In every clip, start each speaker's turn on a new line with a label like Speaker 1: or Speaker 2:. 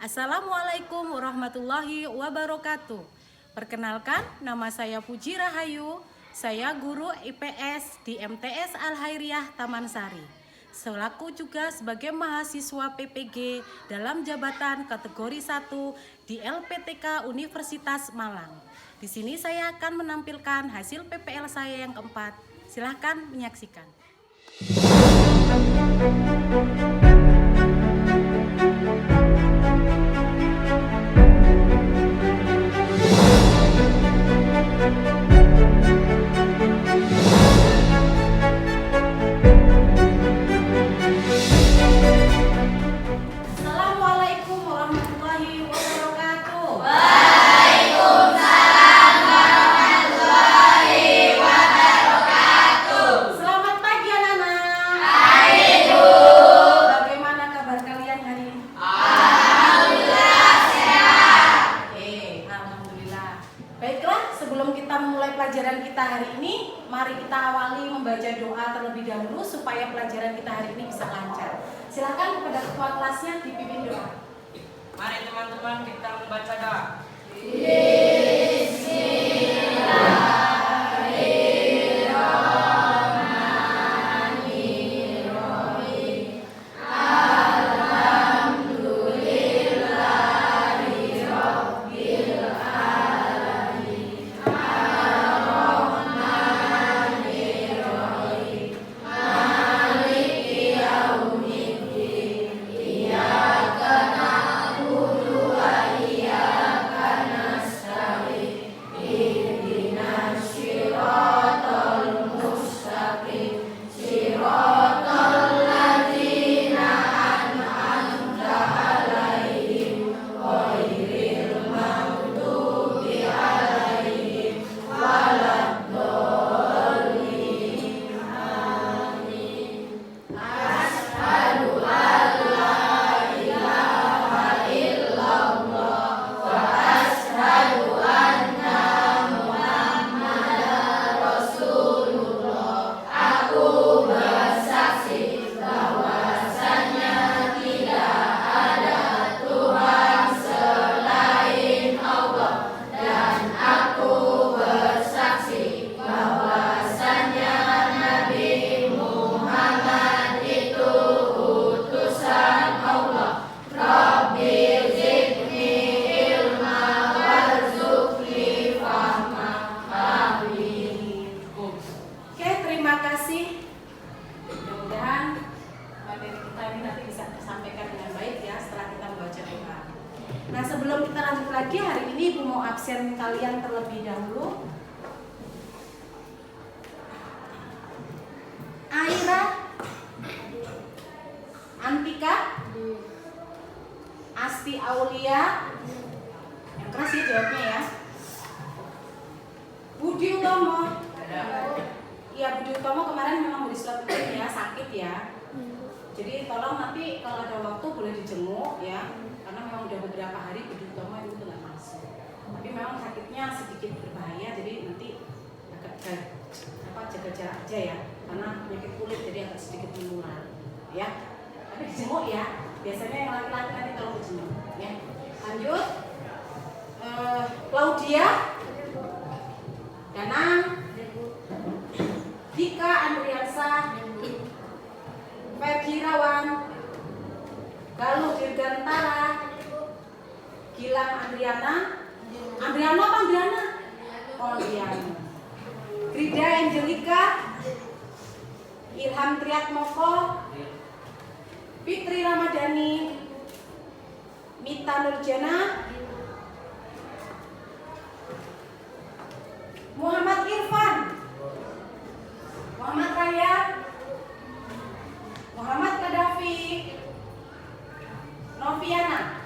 Speaker 1: Assalamualaikum warahmatullahi wabarakatuh. Perkenalkan, nama saya Puji Rahayu. Saya guru IPS di MTS Al-Hairiyah Taman Sari. Selaku juga sebagai mahasiswa PPG dalam jabatan kategori 1 di LPTK Universitas Malang. Di sini saya akan menampilkan hasil PPL saya yang keempat. Silahkan menyaksikan. Assalamualaikum warahmatullahi wabarakatuh.
Speaker 2: Waalaikumsalam warahmatullahi wabarakatuh.
Speaker 1: Selamat pagi anak-anak.
Speaker 2: Pagi Bu.
Speaker 1: Bagaimana kabar kalian hari ini?
Speaker 2: Alhamdulillah sehat.
Speaker 1: Alhamdulillah. Baiklah, sebelum kita memulai pelajaran kita hari ini, mari kita awali membaca doa terlebih dahulu supaya pelajaran kita hari ini bisa lancar. Silakan kepada ketua kelasnya dipimpin doa.
Speaker 3: Mari teman-teman kita membaca doa.
Speaker 1: Oke, terima kasih. Mudah-mudahan materi kita ini nanti bisa tersampaikan dengan baik ya setelah kita membaca doa. Nah, sebelum kita lanjut lagi, hari ini Ibu mau absen kalian terlebih dahulu. Aira, Antika, Asti Aulia, yang keras ya jawabnya ya. Budi Utomo. Iya, Budi Utomo kemarin memang beri surat izin ya, sakit ya. Jadi tolong nanti kalau ada waktu boleh dijenguk ya, karena memang udah beberapa hari Budi Utomo itu nggak masuk. Tapi memang sakitnya sedikit berbahaya, jadi nanti jaga jarak aja ya, karena penyakit kulit jadi agak sedikit menular ya. Tapi dijenguk ya, biasanya yang laki-laki nanti tolong dijenguk ya. Lanjut, Claudia, Danang, Dika Andriansa, Ferdi Rawan, Galuh Dirgantara, Gilang Andriana, Andriana apa Andriana? Oh Andriana. Grida Angelika, Ilham Triatmoko, Fitri Ramadhani, Mita Nurjana, Muhammad Irfan, Muhammad Raya, Muhammad Kadafi, Noviana,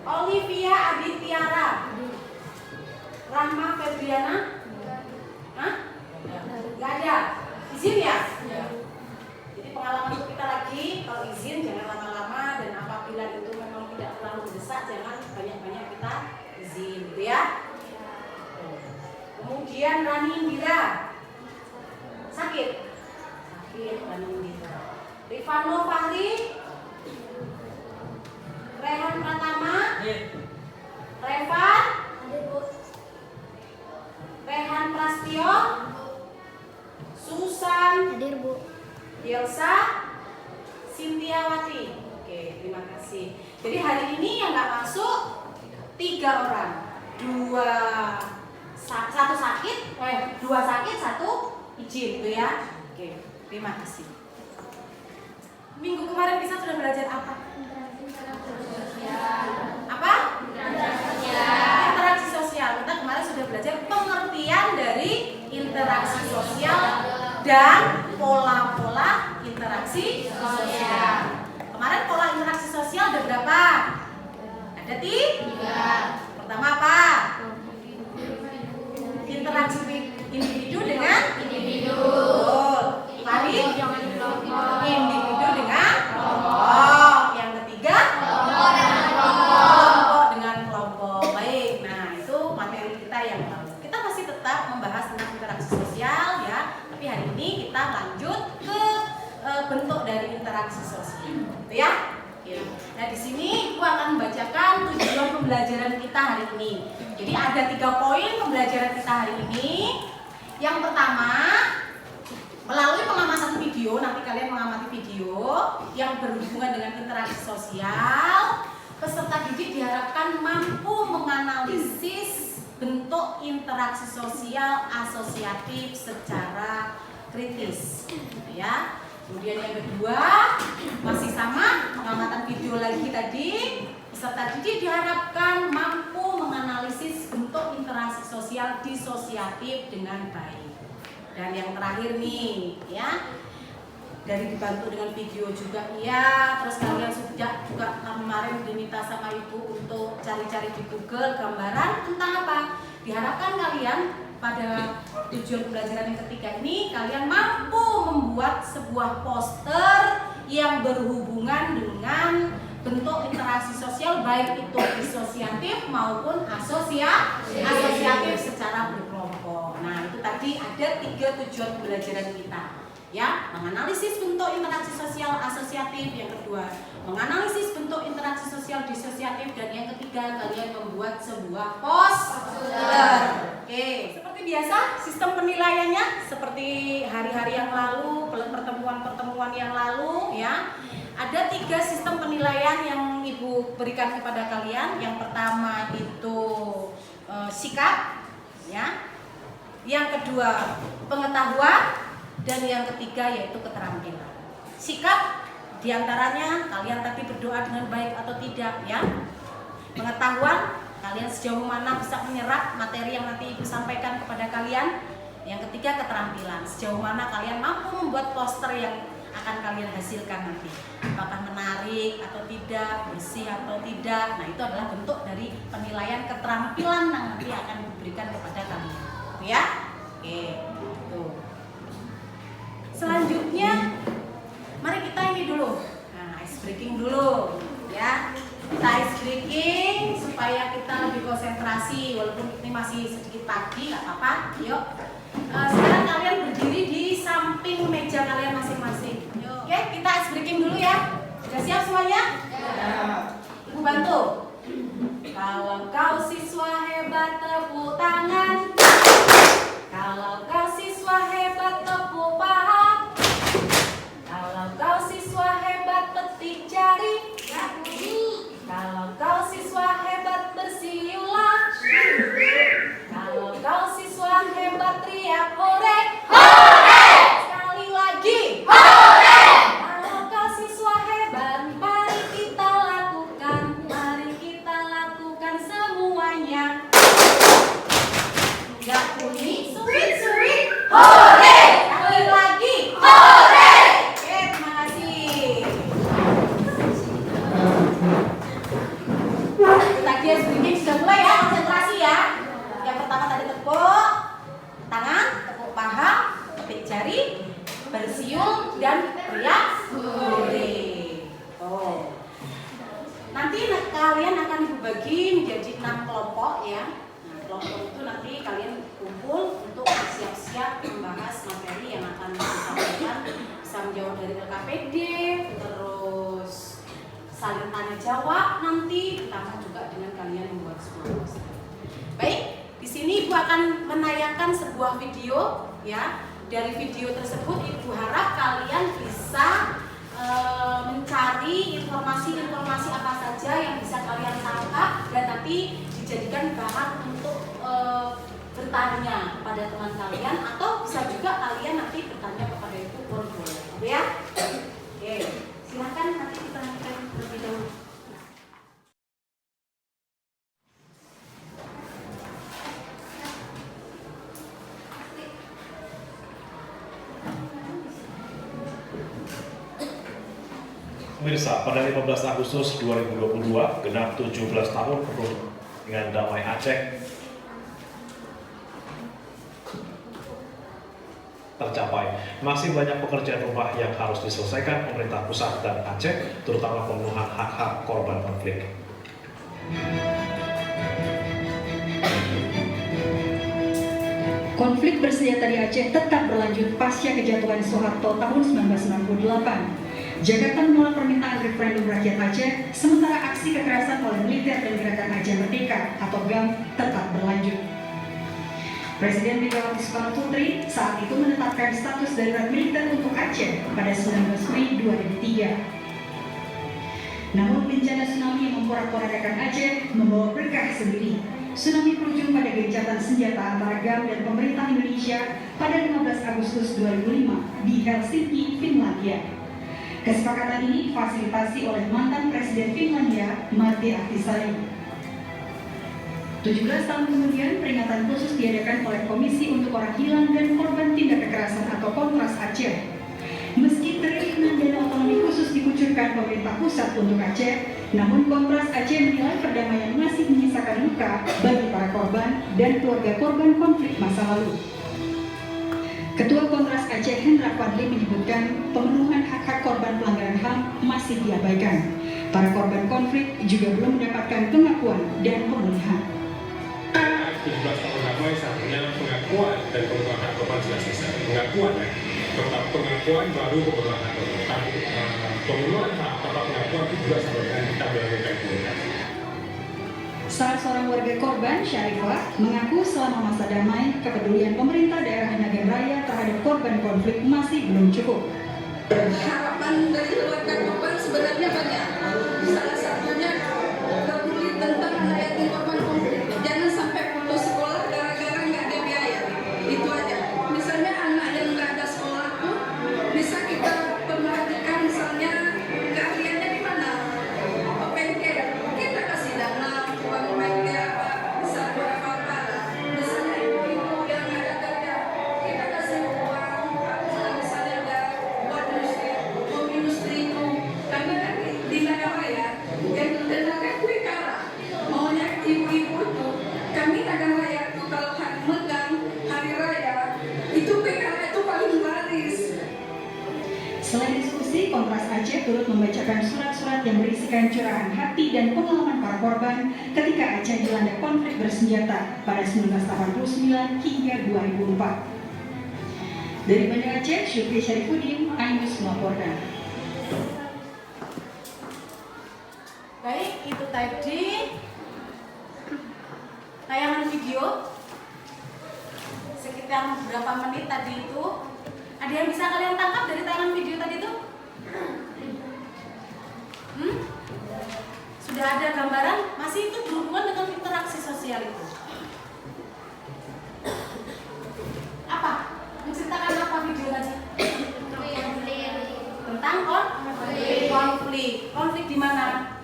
Speaker 1: Olivia Aditiara, Rahma Febriana. Hah? Gak ada. Izin ya? Jadi pengalaman untuk kita lagi, kalau izin jangan lama-lama, dan apabila itu memang tidak terlalu mendesak jangan banyak-banyak kita izin gitu ya. Kemudian Rani Indira, sakit Rani Indira. Rifano Fahri, Setiawati. Oke, terima kasih. Jadi hari ini yang nggak masuk 3 orang, 1 sakit, 2 sakit, 1 izin, gitu ya. Oke, terima kasih. Minggu kemarin kita sudah belajar apa? Apa? Interaksi sosial. Kita kemarin sudah belajar pengertian dari interaksi sosial dan pola-pola interaksi sosial. Kemarin pola interaksi sosial ada berapa? Ada 3. Pertama apa? Interaksi individu dengan individu. Tadi individu dengan kelompok. Yang ketiga kelompok dengan kelompok. Baik. Nah, itu materi kita yang lalu. Kita masih tetap membahas tentang interaksi sosial ya. Tapi hari ini kita lanjut ke bentuk dari interaksi sosial. Gitu ya? Nah, di sini Ibu akan membacakan tujuan pembelajaran kita hari ini. Jadi ada 3 poin pembelajaran kita hari ini. Yang pertama, melalui pengamatan video, nanti kalian mengamati video yang berhubungan dengan interaksi sosial, peserta didik diharapkan mampu menganalisis bentuk interaksi sosial asosiatif secara kritis, ya. Kemudian yang kedua, masih sama pengamatan video lagi tadi, peserta didik diharapkan mampu menganalisis bentuk interaksi sosial disosiatif dengan baik. Dan yang terakhir nih, ya, dari dibantu dengan video juga, ya. Terus kalian sudah juga kemarin diminta sama Ibu untuk cari-cari di Google gambaran tentang apa. Diharapkan kalian pada tujuan pembelajaran yang ketiga ini kalian mampu membuat sebuah poster yang berhubungan dengan bentuk interaksi sosial, baik itu disosiatif maupun asosiatif secara berkelompok. Nah, itu tadi ada 3 tujuan pembelajaran kita, ya. Menganalisis bentuk interaksi sosial asosiatif, yang kedua menganalisis bentuk interaksi sosial disosiatif, dan yang ketiga kalian membuat sebuah poster. Oke, seperti biasa sistem penilaiannya seperti hari-hari yang lalu, pertemuan-pertemuan yang lalu, ya. Ada 3 sistem penilaian yang Ibu berikan kepada kalian. Yang pertama itu sikap, ya. Yang kedua pengetahuan, dan yang ketiga yaitu keterampilan. Sikap diantaranya kalian tadi berdoa dengan baik atau tidak, ya. Pengetahuan, kalian sejauh mana bisa menyerap materi yang nanti Ibu sampaikan kepada kalian. Yang ketiga keterampilan, sejauh mana kalian mampu membuat poster yang akan kalian hasilkan nanti, apakah menarik atau tidak, bersih atau tidak. Nah, itu adalah bentuk dari penilaian keterampilan yang nanti akan diberikan kepada kalian, ya. Oke, itu. Selanjutnya, mari kita ini dulu, nah, ice breaking dulu, ya. Kita ice breaking supaya kita lebih konsentrasi, walaupun ini masih sedikit pagi, nggak apa-apa. Yuk, sekarang kalian berdiri di samping meja kalian masing-masing. Oke, kita ice breaking dulu ya. Sudah siap semuanya? Ya. Ibu bantu. Kalau kau siswa hebat tepuk tangan. Kalau kau siswa hebat tepuk paha. Kalau kau siswa hebat petik jari. Kalau kau siswa hebat bersiulah. Kalau kau siswa hebat teriak hore. Hore! Sekali lagi. Hore! Kalau kau siswa hebat, mari kita lakukan semuanya. Gak kuning, sweet, hore! Sekali lagi. Hore! Oke, terima kasih. Tadi sedikit sudah mulai ya, konsentrasi ya. Yang pertama tadi tepuk tangan, tepuk paha, petik jari, bersiul, dan teriak hore. Oh. Nanti kalian akan dibagi menjadi 6 kelompok, ya. Nah, kelompok itu nanti kalian kumpul untuk siap-siap membahas materi yang akan disampaikan. Bisa menjawab dari LKPD, terus saling tanya jawab nanti, ditambah juga dengan kalian membuat sebuah poster. Baik, di sini Ibu akan menayangkan sebuah video, ya. Dari video tersebut Ibu harap kalian bisa mencari informasi-informasi apa saja yang bisa kalian tangkap dan nanti dijadikan bahan untuk bertanya kepada teman kalian, atau bisa juga kalian nanti bertanya kepada ibu guru, ya. Oke, silahkan nanti kita lanjutkan terlebih dahulu.
Speaker 4: Pemirsa, pada 15 Agustus 2022, genap 17 tahun dengan damai Aceh tercapai. Masih banyak pekerjaan rumah yang harus diselesaikan pemerintah pusat dan Aceh, terutama pemenuhan hak-hak korban konflik.
Speaker 5: Konflik bersenjata di Aceh tetap berlanjut pasca kejatuhan Soeharto tahun 1998. Jakarta menolak permintaan referendum rakyat Aceh, sementara aksi kekerasan oleh militer dan Gerakan Aceh Merdeka atau GAM tetap berlanjut. Presiden Megawati Soekarno Putri saat itu menetapkan status darurat militer untuk Aceh pada 19 Mei 2003. Namun bencana tsunami yang memporak-porandakan Aceh membawa berkah sendiri. Tsunami berujung pada gencatan senjata antara GAM dan pemerintah Indonesia pada 15 Agustus 2005 di Helsinki, Finlandia. Kesepakatan ini difasilitasi oleh mantan Presiden Finlandia, Martti Ahtisaari. 17 tahun kemudian, peringatan khusus diadakan oleh Komisi untuk Orang Hilang dan Korban Tindak Kekerasan atau Kontras Aceh. Meski triliunan dana otonomi khusus dikucurkan pemerintah pusat untuk Aceh, namun Kontras Aceh menilai perdamaian masih menyisakan luka bagi para korban dan keluarga korban konflik masa lalu. Ketua Kontras Aceh Hendra Fadli menyebutkan pemenuhan hak-hak korban pelanggaran HAM masih diabaikan. Para korban konflik juga belum mendapatkan pengakuan dan pemulihan.
Speaker 6: 17 tahun damai seharusnya pengakuan dan pemenuhan hak korban sudah selesai. Pengakuan ya, tentang pengakuan baru pemenuhan hak korban. Pemenuhan hak atau pengakuan itu juga sama dengan kita melakukan komunikasi.
Speaker 5: Salah seorang warga korban, Syarifah, mengaku selama masa damai, kepedulian pemerintah daerah Nagan Raya terhadap korban konflik masih belum cukup.
Speaker 7: Harapan dari keluarga korban sebenarnya banyak. Salah satunya peduli tentang anak yatim korban konflik. Jangan sampai putus sekolah gara-gara nggak ada biaya. Itu aja. Misalnya anak yang nggak ada sekolah tuh bisa kita perhatikan, misalnya keahliannya di mana. Bengkel, kita kasih dana uang bengkel apa, bisa buat apa. Misalnya ibu-ibu yang nggak ada kerja, kita kasih uang. Misalnya ada buat industri itu, karena kan di negara ya, yang tenaga kue kara, maunya ibu-ibu itu, kami negara raya itu kalau hari megang, hari raya, itu kue kara itu paling laris.
Speaker 5: Selain diskusi, Kontras Aceh turut membacakan surat-surat yang berisikan curahan hati dan pengalaman para korban ketika Aceh dilanda konflik bersenjata pada 1989 hingga 2004. Dari Banda Aceh, Syukri Syarifuddin, Ainus melaporkan.
Speaker 1: Baik, itu tadi tayangan video sekitar berapa menit tadi itu. Ada yang bisa kalian tangkap dari tayangan video tadi itu? Sudah ada gambaran? Masih itu berhubungan dengan interaksi sosial itu. Apa? Menceritakan apa video tadi? Tentang konflik. Konflik di mana?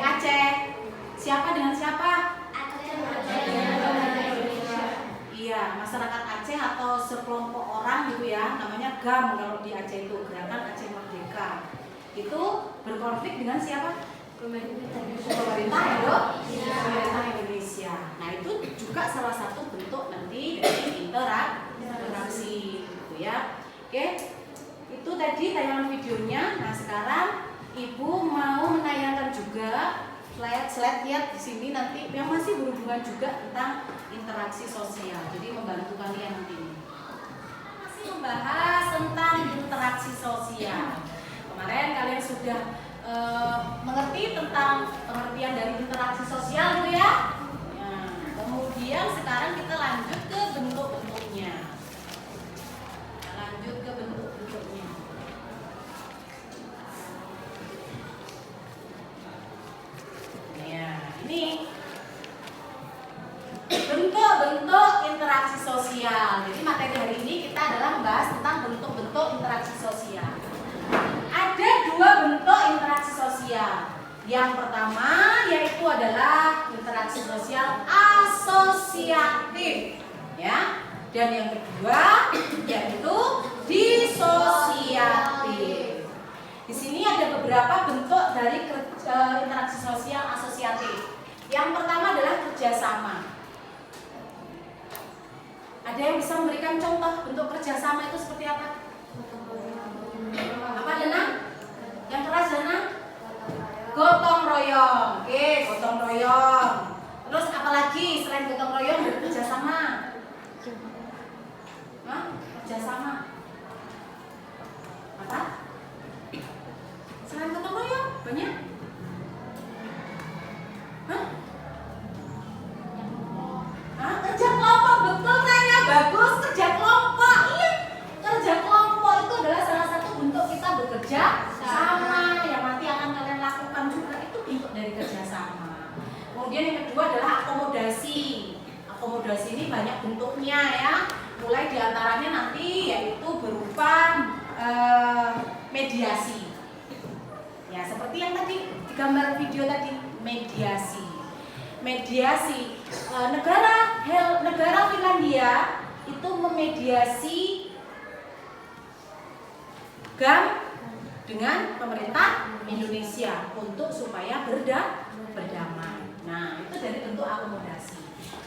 Speaker 1: Aceh. Siapa dengan siapa? Iya, masyarakat Aceh atau sekelompok orang gitu ya, namanya GAM kalau di Aceh itu, Gerakan Aceh Merdeka. Itu berkonflik dengan siapa? Pemerintah Pemerintah Indonesia. Nah itu juga salah satu bentuk nanti dari interaksi gitu ya. Oke, itu tadi tayangan videonya. Nah sekarang Ibu mau menayangkan juga slide lihat di sini nanti yang masih berhubungan juga tentang interaksi sosial. Jadi membantu kalian nanti. Masih membahas tentang interaksi sosial. Kemarin kalian sudah mengerti tentang pengertian dari interaksi sosial Bu ya. Nah, kemudian sekarang kita lanjut ke bentuk-bentuknya. Yang pertama yaitu adalah interaksi sosial asosiatif, ya. Dan yang kedua yaitu disosiatif. Di sini ada beberapa bentuk dari interaksi sosial asosiatif. Yang pertama adalah kerjasama. Ada yang bisa memberikan contoh bentuk kerjasama itu seperti apa? Apa Dana? Yang keras Dana? Gotong royong. Oke, gotong royong. Terus apalagi selain gotong royong kerjasama? Hah? Kerjasama. Apa? Selain gotong royong banyak? Hah? Hah? Kerja kelompok, betul Naya, bagus. Kerja kelompok, iya. Kerja kelompok itu adalah salah satu bentuk kita bekerja sama, yang nanti akan kalian lakukan juga, itu bentuk dari kerjasama. Kemudian yang kedua adalah akomodasi. Akomodasi ini banyak bentuknya ya. Mulai diantaranya nanti yaitu berupa mediasi. Ya seperti yang tadi di gambar video tadi, mediasi. Mediasi negara Finlandia itu memediasi GAM dengan pemerintah Indonesia untuk supaya berdamai. Nah, itu dari bentuk akomodasi.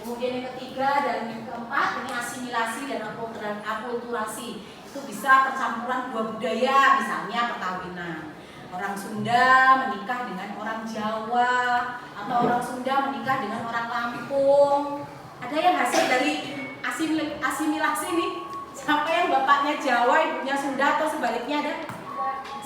Speaker 1: Kemudian yang ketiga dan yang keempat ini asimilasi dan akulturasi. Itu bisa percampuran dua budaya, misalnya perkawinan. Orang Sunda menikah dengan orang Jawa, atau orang Sunda menikah dengan orang Lampung. Ada yang hasil dari asimilasi nih? Siapa yang bapaknya Jawa, ibunya Sunda, atau sebaliknya ada?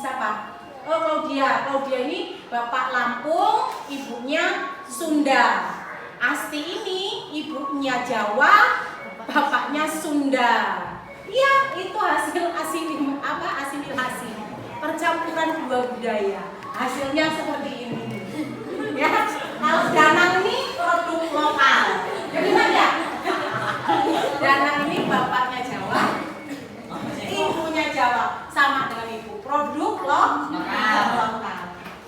Speaker 1: Siapa? Oh, Claudia. Claudia ini bapak Lampung, ibunya Sunda. Asti ini ibunya Jawa, bapaknya Sunda. Iya, itu hasil asimilasi. Percampuran dua budaya. Hasilnya seperti ini. Ya, kalau Danang ini produk lokal. Jadi ya? Danang ini bapaknya Jawa, ibunya Jawa, sama dengan ibu. Produk lokal.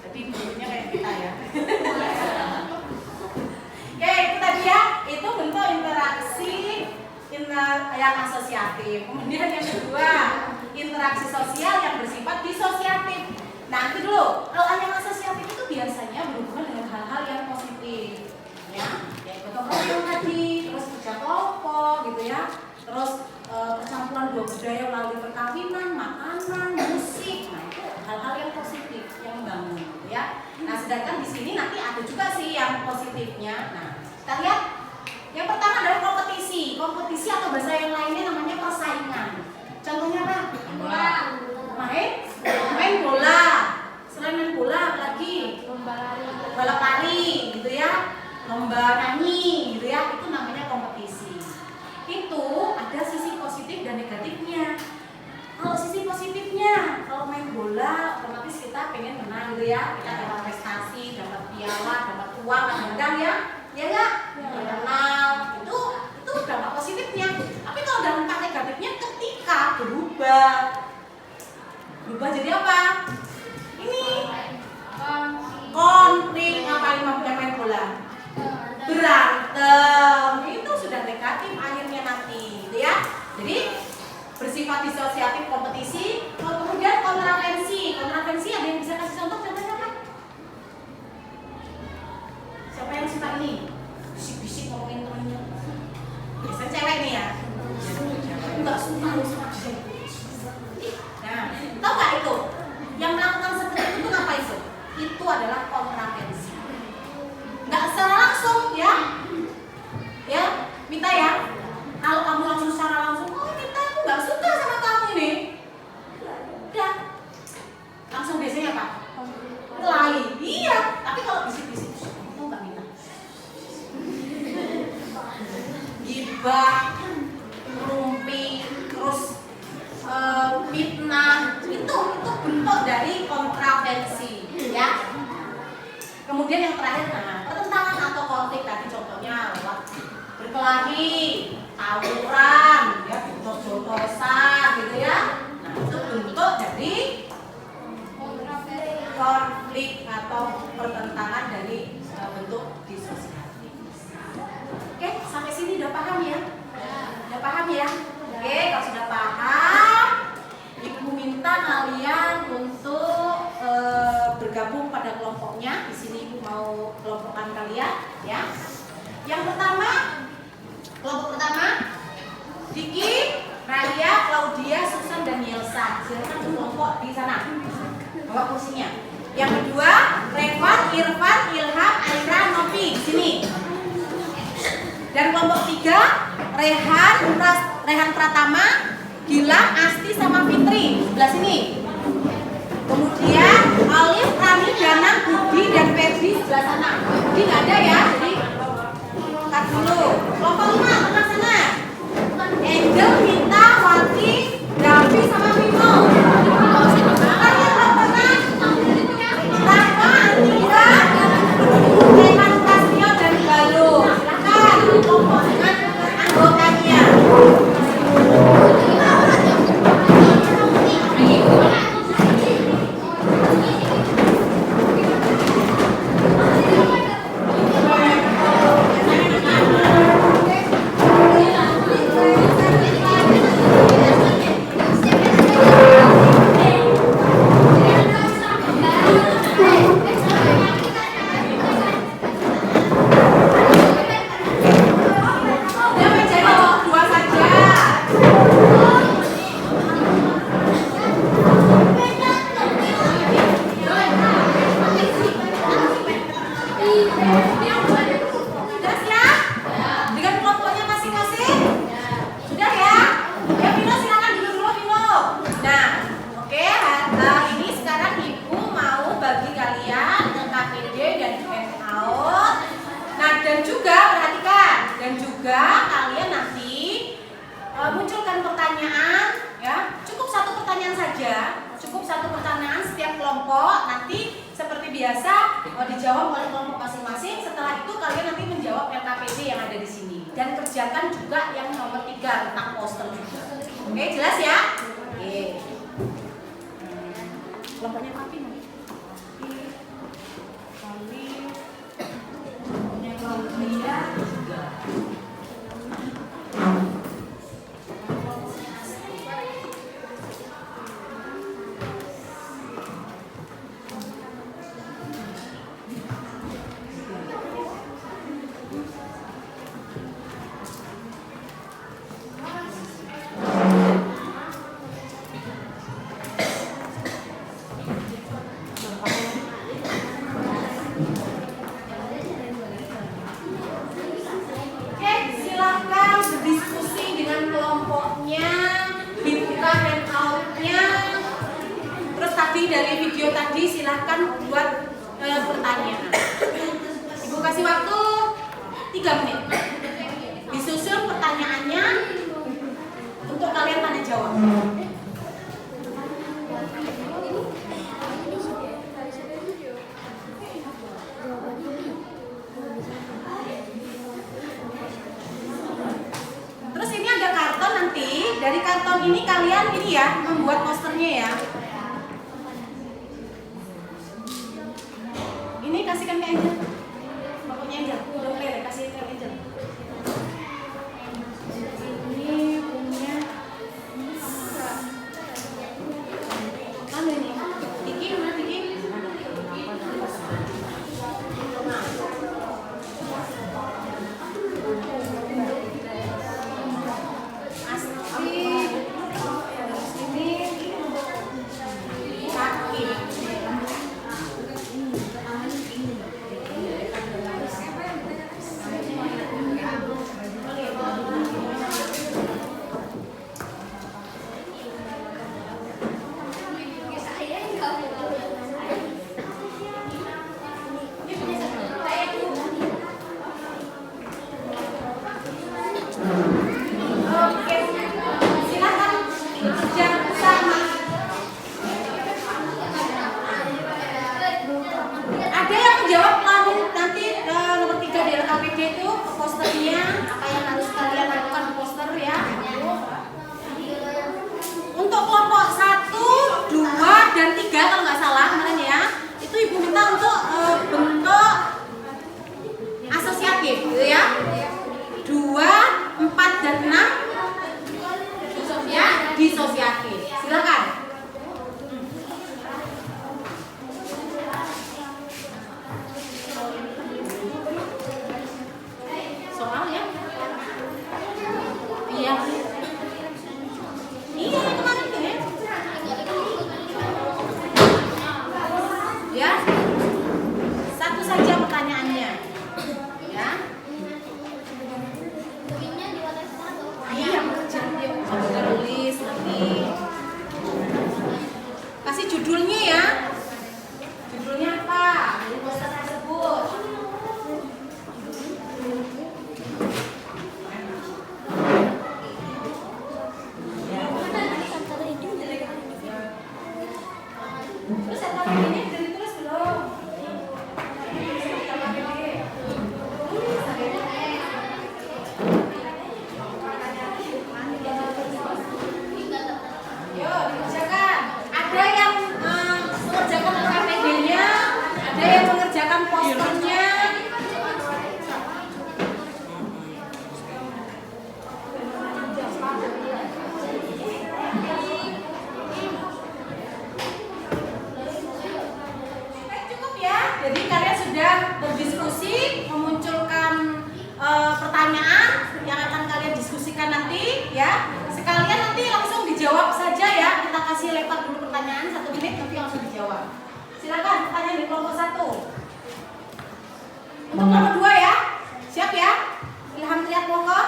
Speaker 1: Jadi bentuknya kayak kita ya. Oke, itu tadi ya. Itu bentuk interaksi yang asosiatif. Kemudian yang kedua, interaksi sosial yang bersifat disosiatif. Nanti dulu, kalau yang asosiatif itu biasanya berhubungan dengan hal-hal yang positif, ya, kayak gotong royong tadi, terus kerja kelompok, gitu ya, terus percampuran dua budaya melalui perkawinan, makanan, musik. Nah itu hal-hal yang positif, yang membangun, gitu ya. Nah sedangkan di sini nanti ada juga sih yang positifnya. Nah kita lihat, yang pertama adalah kompetisi. Kompetisi atau bahasa yang lainnya namanya persaingan. Contohnya apa? Main bola. Selain main bola, apalagi balap lari, gitu ya, lomba nyanyi, gitu ya, itu namanya kompetisi. Itu ada sisi positif dan negatifnya. Kalau sisi positifnya, kalau main bola, otomatis kita pengen menang, gitu ya, kita dapat prestasi, dapat piala, dapat uang, kadang-kadang ya nggak? Menang, itu dampak positifnya. Tapi kalau dampak negatifnya ketika berubah jadi apa? Ini konflik, apa yang main bola? Berantem, itu sudah negatif akhirnya nanti, gitu ya. Jadi bersifat disosiatif kompetisi. Kemudian kontravensi. Kontravensi ada yang bisa kasih contoh? Contohnya apa? Siapa yang suka ini? Bisik-bisik ngomongin temennya. Biasanya cewek nih ya. Enggak suka. Nah, tahu nggak itu? Yang melakukan seperti itu apa itu? Itu adalah kontravensi. Nggak secara langsung ya. Ya, Mita ya. Kalau kamu langsung secara langsung, oh Mita aku nggak suka sama kamu ini. Udah. Langsung biasanya apa? Kelahi. Iya. Tapi kalau bisik-bisik, tahu nggak Mita? Gibah, rumpi, terus fitnah, itu bentuk dari kontravensi, ya. Kemudian yang terakhir, pertentangan atau konflik tadi contohnya berkelahi, tawuran, ya, jotos-jotosan, gitu ya. Nah itu bentuk dari konflik atau pertentangan dari bentuk disosial. Oke, sampai sini udah paham ya? Udah paham ya? Oke, kalau sudah paham, Ibu minta kalian untuk bergabung pada kelompoknya. Di sini Ibu mau kelompokkan kalian, ya. Yang pertama, kelompok pertama, Diki, Raya, Claudia, Susan, dan Yelsa. Silakan berkelompok di sana. Bawa kursinya. Yang kedua, Revan, Irfan, Ilham, Aira, Novi. Di sini. Dan kelompok tiga, Rehan Pratama, Gilang, Asti, sama Fitri. Sebelah sini. Kemudian Alif, Rami, Danang, Budi, dan Febri sebelah sana. Budi nggak ada ya, jadi cut dulu. Kelompok 5, tengah sana. Angel, Mita, Wati, Davi, sama Vino. Kalian kelompok 6. Rafa, Antika, Rehan, Kasio, dan Galuh. Silakan kelompok dengan anggotanya. Dijawab oleh kelompok masing-masing. Setelah itu kalian nanti menjawab LKPD yang ada di sini dan kerjakan juga yang nomor 3 tentang poster juga. Oke, jelas ya? Oke. Kelompoknya Papi nih. Kelompoknya Claudia juga. Dari video tadi silahkan buat pertanyaan. Ibu kasih waktu 3 menit. Disusun pertanyaannya untuk kalian tanya jawab. Terus ini ada karton nanti. Dari karton ini kalian ini ya membuat posternya ya. Ini kasihkan ke Angel. Pokoknya Angel, udah play, kasih ke Angel. Ini punya mana ini? Diki, mana Diki? Asti, ini kaki. Jadi kalian sudah berdiskusi, memunculkan pertanyaan yang akan kalian diskusikan nanti ya. Sekalian nanti langsung dijawab saja ya. Kita kasih lebar dulu pertanyaan 1 menit, nanti langsung dijawab. Silakan pertanyaan di kelompok 1. Untuk kelompok 2 ya. Siap ya? Ilham Triat monggo.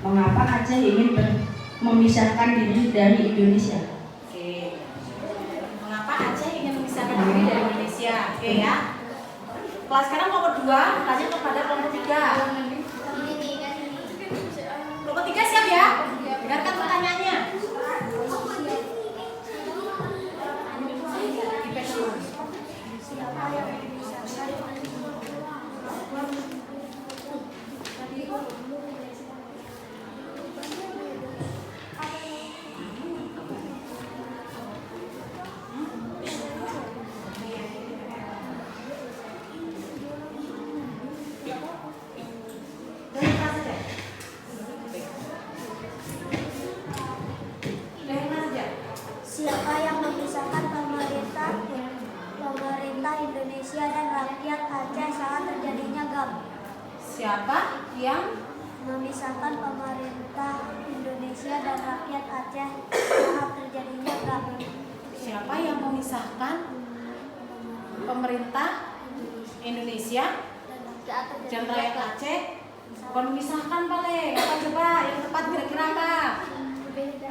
Speaker 8: Mengapa Aceh ingin memisahkan diri dari Indonesia?
Speaker 1: Oke. Mengapa Aceh ingin memisahkan diri dari Indonesia? Oke ya. Kelas sekarang kelompok 2 tanya kepada kelompok 3. Kelompok 3 siap ya? Dengarkan pertanyaannya.
Speaker 2: Siapa yang memisahkan pemerintah Indonesia dan rakyat Aceh saat terjadinya GAM?
Speaker 1: Siapa yang
Speaker 2: Memisahkan pemerintah Indonesia dan rakyat Aceh saat terjadinya GAM.
Speaker 1: Siapa yang memisahkan pemerintah Indonesia dan rakyat Aceh? Bukan memisahkan paling. Apa coba yang tepat kira-kira apa?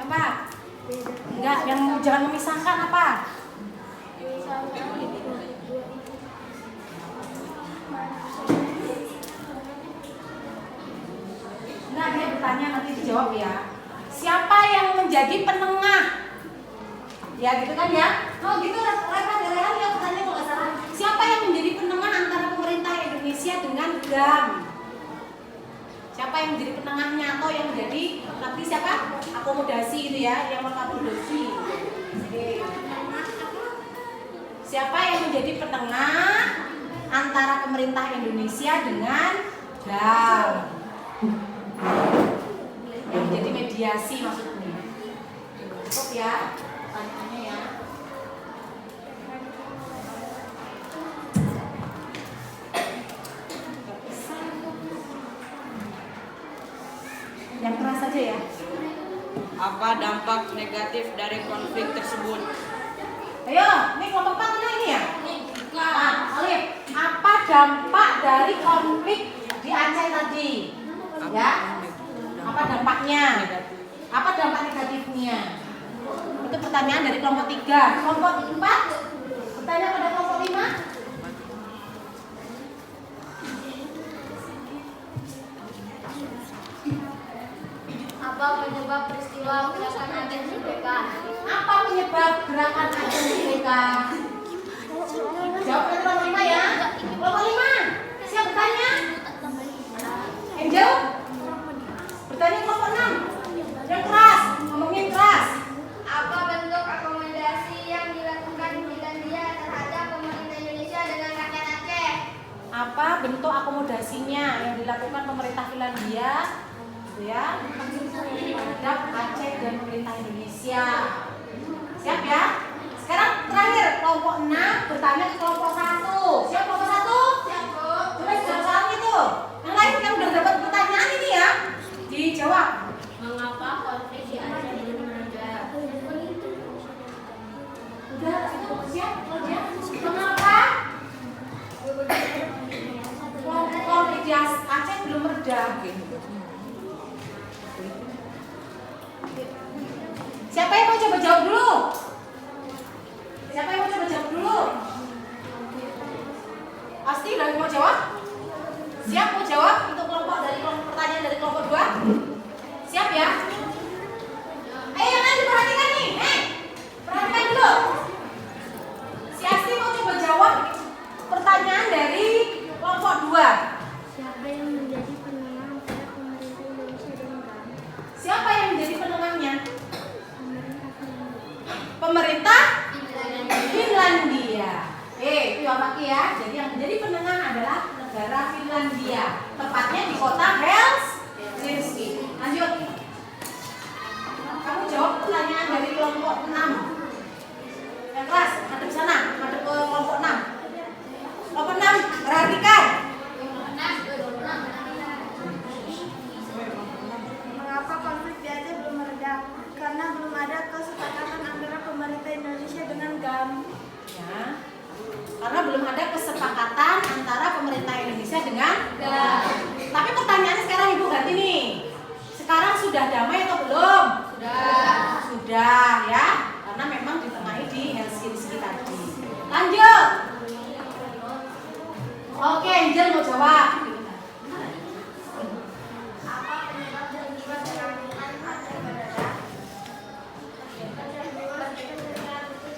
Speaker 1: Apa? Enggak, yang jangan memisahkan apa? Nah, dia bertanya nanti dijawab ya. Siapa yang menjadi penengah? Ya gitu kan ya? Oh gitu, lepas dari hal yang bertanya kalau nggak salah. Siapa yang menjadi penengah antara pemerintah Indonesia dengan GAM? Siapa yang menjadi penengahnya atau yang menjadi nanti siapa? Akomodasi itu ya, yang mengakomodasi. Siapa yang menjadi penengah antara pemerintah Indonesia dengan GAM? Yang menjadi mediasi maksudnya. Cukup ya pertanyaannya ya. Yang keras saja ya.
Speaker 3: Apa dampak negatif dari konflik tersebut?
Speaker 1: Ayo, ini kelompok 4 mana ini ya? Nah, Alif, apa dampak dari konflik di Aceh tadi? Ya, apa dampaknya? Apa dampak negatifnya? Itu pertanyaan dari kelompok 3. Kelompok 4, pertanyaan pada kelompok 5.
Speaker 2: Apa penyebab peristiwa gerakan Aceh Merdeka?
Speaker 1: Apa penyebab gerakan Aceh Merdeka? Jawab dari kelompok 5 ya. Kelompok 5, siap bertanya? Angel? Bertanya kelompok 6. Yang keras, ngomongin keras.
Speaker 2: Apa bentuk akomodasi yang dilakukan Finlandia terhadap pemerintah Indonesia dengan rakyat Aceh?
Speaker 1: Apa bentuk akomodasinya yang dilakukan pemerintah Finlandia gitu ya terhadap Aceh dan pemerintah Indonesia? Siap ya? Sekarang terakhir kelompok 6 bertanya ke kelompok 1. Siap kelompok 1? Siap, Bu. Coba jawab soalnya tuh. Yang lain yang udah dapat pertanyaan ini ya dijawab.
Speaker 2: Mengapa konflik di Aceh belum reda?
Speaker 1: Udah siap kerja. Mengapa konflik di Aceh belum reda? Siapa yang mau coba jawab dulu? Siapa yang mau coba jawab dulu? Pasti udah mau jawab? Siap mau jawab untuk pertanyaan dari kelompok 2? Siap ya? Yang lain diperhatikan nih. Perhatikan dulu. Si Asti mau coba jawab pertanyaan dari kelompok 2.
Speaker 2: Siapa yang menjadi penengah antara pemerintah Indonesia dengan GAM?
Speaker 1: Siapa yang menjadi penengahnya? Pemerintah Finlandia. Itu ya Pak ya. Jadi yang menjadi penengah adalah negara Finlandia. Tepatnya di kota Helsinki. Lanjut. Kamu jawab pertanyaan dari kelompok 6. Yang kelas, hadap sana, hadap ke kelompok 6. Karena belum ada kesepakatan antara pemerintah Indonesia dengan Tapi pertanyaannya sekarang Ibu ganti nih. Sekarang sudah damai atau belum? Sudah ya. Karena memang ditengahi di Helsinki tadi. Lanjut. Oke, Angel mau jawab.
Speaker 2: Apa penyebab terlibat pengambilan Aceh berada?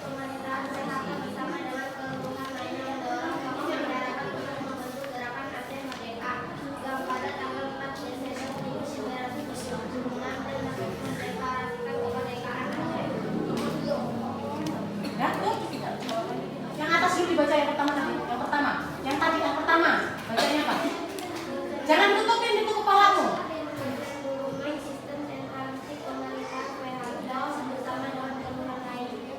Speaker 2: Pemerintahan PHK bersama dengan kelompok lainnya mendorong tokoh masyarakat untuk membentuk gerakan Aceh Merdeka yang pada tanggal 4 Desember 1946 dan mendeklarasikan kemerdekaan Aceh.
Speaker 1: Ya, tuh. Yang atas dulu dibaca yang pertama tadi. Yang pertama. Bacanya apa? Jangan tutupin itu kepalamu.
Speaker 2: Sistem sentralistik pemerintahan PHK bersama dengan kelompok lainnya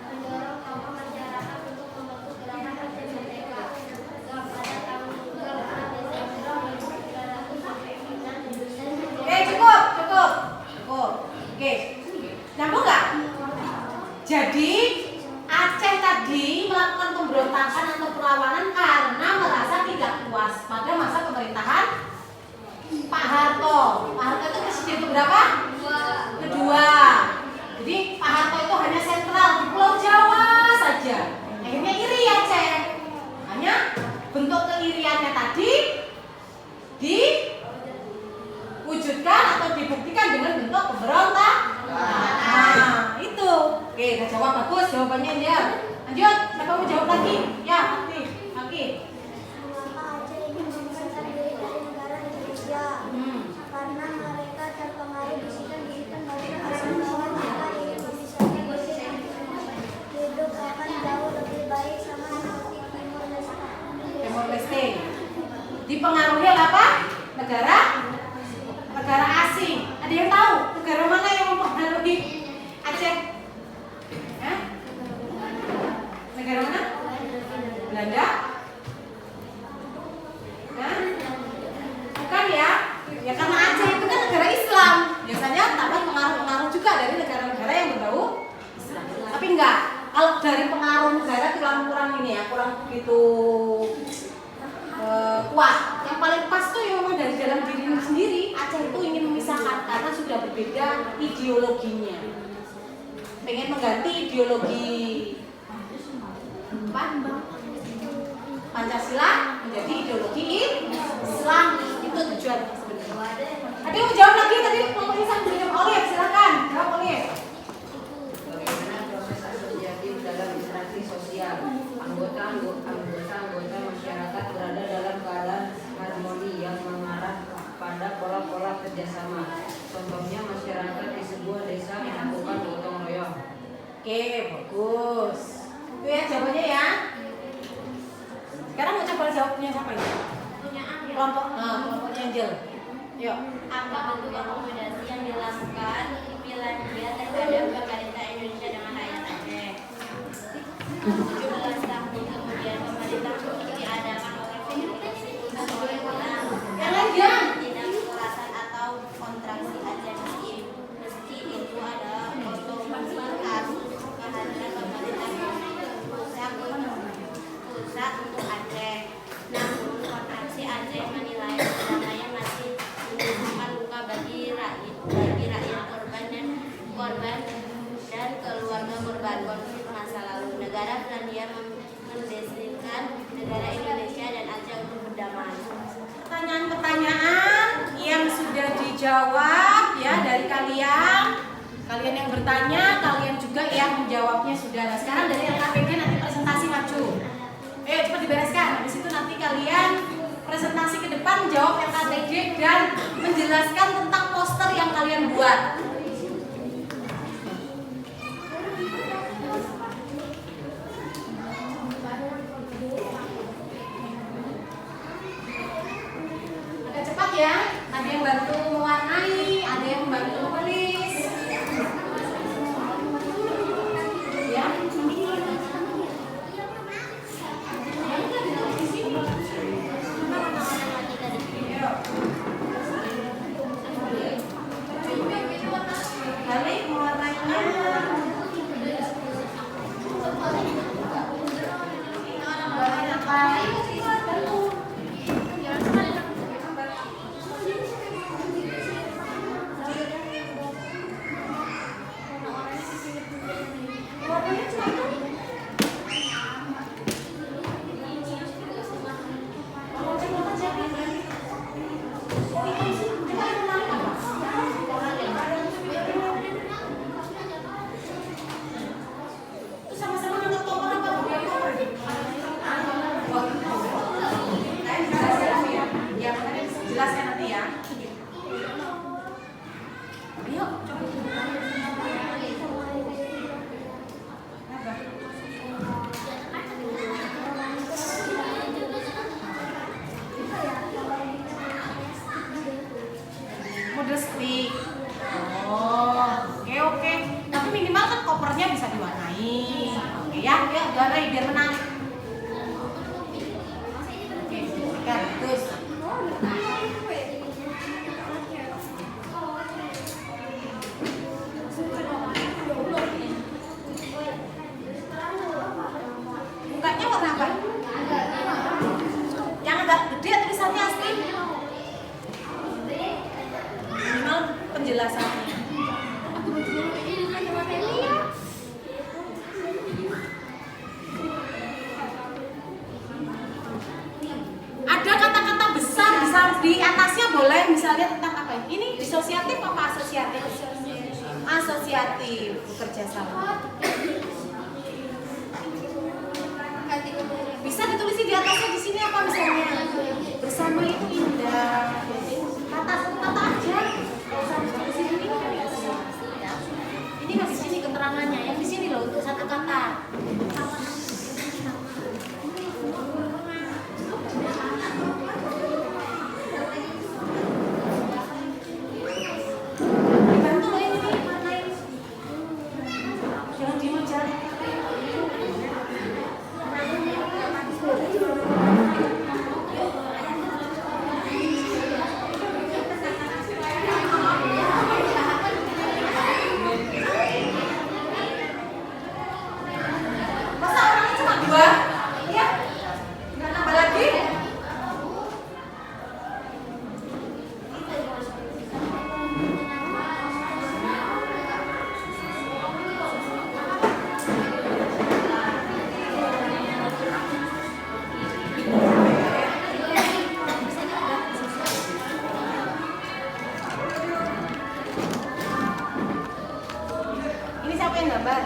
Speaker 2: mendorong tokoh masyarakat untuk membentuk gerakan Aceh Merdeka yang pada tanggal 4 Desember 1946
Speaker 1: Oke, cukup. Oke. Nyambung nggak? Jadi Aceh tadi melakukan pemberontakan atau perlawanan karena merasa tidak puas pada masa pemerintahan Pak Harto. Pak Harto itu presiden keberapa? Kedua. Jadi Pak Harto itu hanya sentral di Pulau Jawa saja. Akhirnya iri Aceh. Hanya bentuk keiriannya tadi diwujudkan atau dibuktikan dengan bentuk pemberontak. Nah, itu. Oke, udah jawab bagus jawabannya ya. Lanjut, siapa mau jawab lagi? Ya, Aki.
Speaker 2: Mengapa Aceh ingin memisahkan diri dari negara Indonesia? Karena mereka terpengaruh bisikan-bisikan masyarakat bahwa mereka ingin memisahkan diri dari Indonesia. Hidup akan jauh lebih baik sama seperti Timor Leste.
Speaker 1: Timor Leste. Dipengaruhi oleh apa? Negara asing. Ada yang tahu negara mana yang mempengaruhi Aceh? Hah? Negara mana? Belanda? Hah? Bukan ya? Ya karena Aceh itu kan negara Islam. Biasanya dapat pengaruh-pengaruh juga dari negara-negara yang berbau Islam. Tapi enggak. Kalau dari pengaruh negara kurang ini ya, kurang begitu kuat. Yang paling pas tuh yang memang dari dalam diri sendiri. Aceh itu ingin memisahkan karena sudah berbeda ideologinya. Pengen mengganti ideologi Pancasila menjadi ideologi Islam. Itu tujuan sebenarnya. Ada yang mau jawab lagi tadi kelompok Islam belum? Olive, silakan. Jawab Olive.
Speaker 3: Bagaimana proses asosiatif dalam interaksi sosial? Anggota masyarakat berada dalam keadaan harmoni yang mengarah pada pola-pola kerjasama. Contohnya masyarakat di sebuah desa melakukan gotong royong.
Speaker 1: Oke, bagus. Itu ya jawabannya ya. Sekarang mau coba jawabnya siapa ini? Kelompoknya Angel. Yuk.
Speaker 2: Apa bentuk akomodasi yang dilakukan Finlandia terhadap pemerintah Indonesia dengan rakyat Aceh? 17 tahun kemudian pemerintah diadakan oleh Federasi untuk oleh
Speaker 1: Yang lain jangan.
Speaker 2: tidak kekerasan atau kontraksi Aceh meski itu adalah otomatis kasus kehadiran pemerintah pusat untuk Aceh. Namun kontraksi Aceh menilai perdamaian masih menimbulkan luka bagi rakyat korban dan keluarga korban konflik masa lalu. Negara Finlandia mendestinasikan negara Indonesia dan Aceh untuk berdamai.
Speaker 1: Pertanyaan-pertanyaan yang sudah dijawab ya dari kalian yang bertanya, kalian juga yang menjawabnya sudah. Nah, sekarang dari LKPD nanti presentasi maju. Ayo cepat dibereskan. Habis itu nanti kalian presentasi ke depan menjawab LKPD dan menjelaskan tentang poster yang kalian buat. Agak cepat ya. Ada yang bantu mewarnai, ada yang membantu menulis. Ya. Balik mewarnainya. stick. Oh, oke. Tapi minimal kan kopernya bisa diwarnai. Oke ya, warnai biar menang. Oke, kan terus. Mukanya warna apa? Yang agak gede tulisannya asli. Minimal penjelasannya. Ada kata-kata besar di atasnya boleh, misalnya tentang apa ini? Disosiatif apa asosiatif? Asosiatif, bekerja sama. Bisa ditulis di atasnya di sini apa misalnya? Bersama itu indah. Kata aja. Di sini ini kan di sini keterangannya. Yang di sini loh untuk satu kata. Dibantu loh ini warnain. Jangan diem aja. Masa orangnya cuma 2? Ya? Nggak nambah lagi? Ini siapa yang gambar?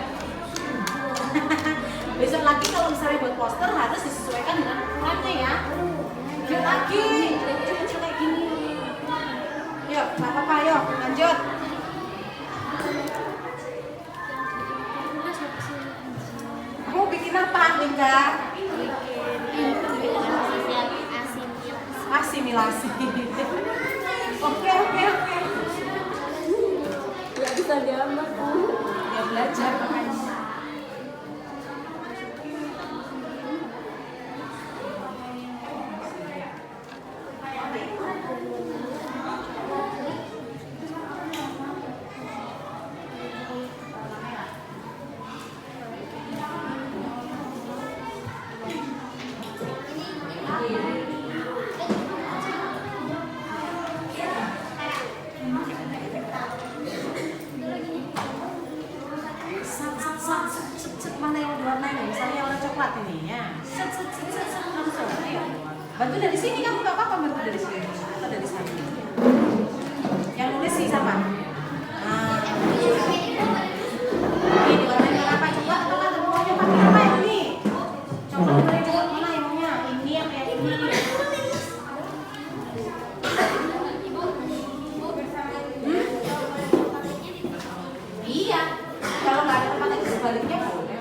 Speaker 1: Besok lagi kalau misalnya buat poster harus disesuaikan dengan ukurannya ya. Lihat lagi, kecil kayak gini. Yuk, nggak apa-apa, yuk lanjut. Kamu bikin apa, Linda? Asimilasi. Oke.
Speaker 2: Nggak bisa diambil.
Speaker 1: Ya belajar makanya. Mana yang diwarnai? Misalnya warna coklat ini ya. Langsung. Ayo. Bantu dari sini kamu nggak apa-apa bantu dari sini. Atau dari sana. Yang nulis sih siapa? Ini diwarnai warna apa? Coklat atau nggak? Maunya pakai apa ini? Coklat atau coklat mana yang maunya? Ini apa yang ini? Iya. Kalau nggak ada tempat itu sebaliknya boleh.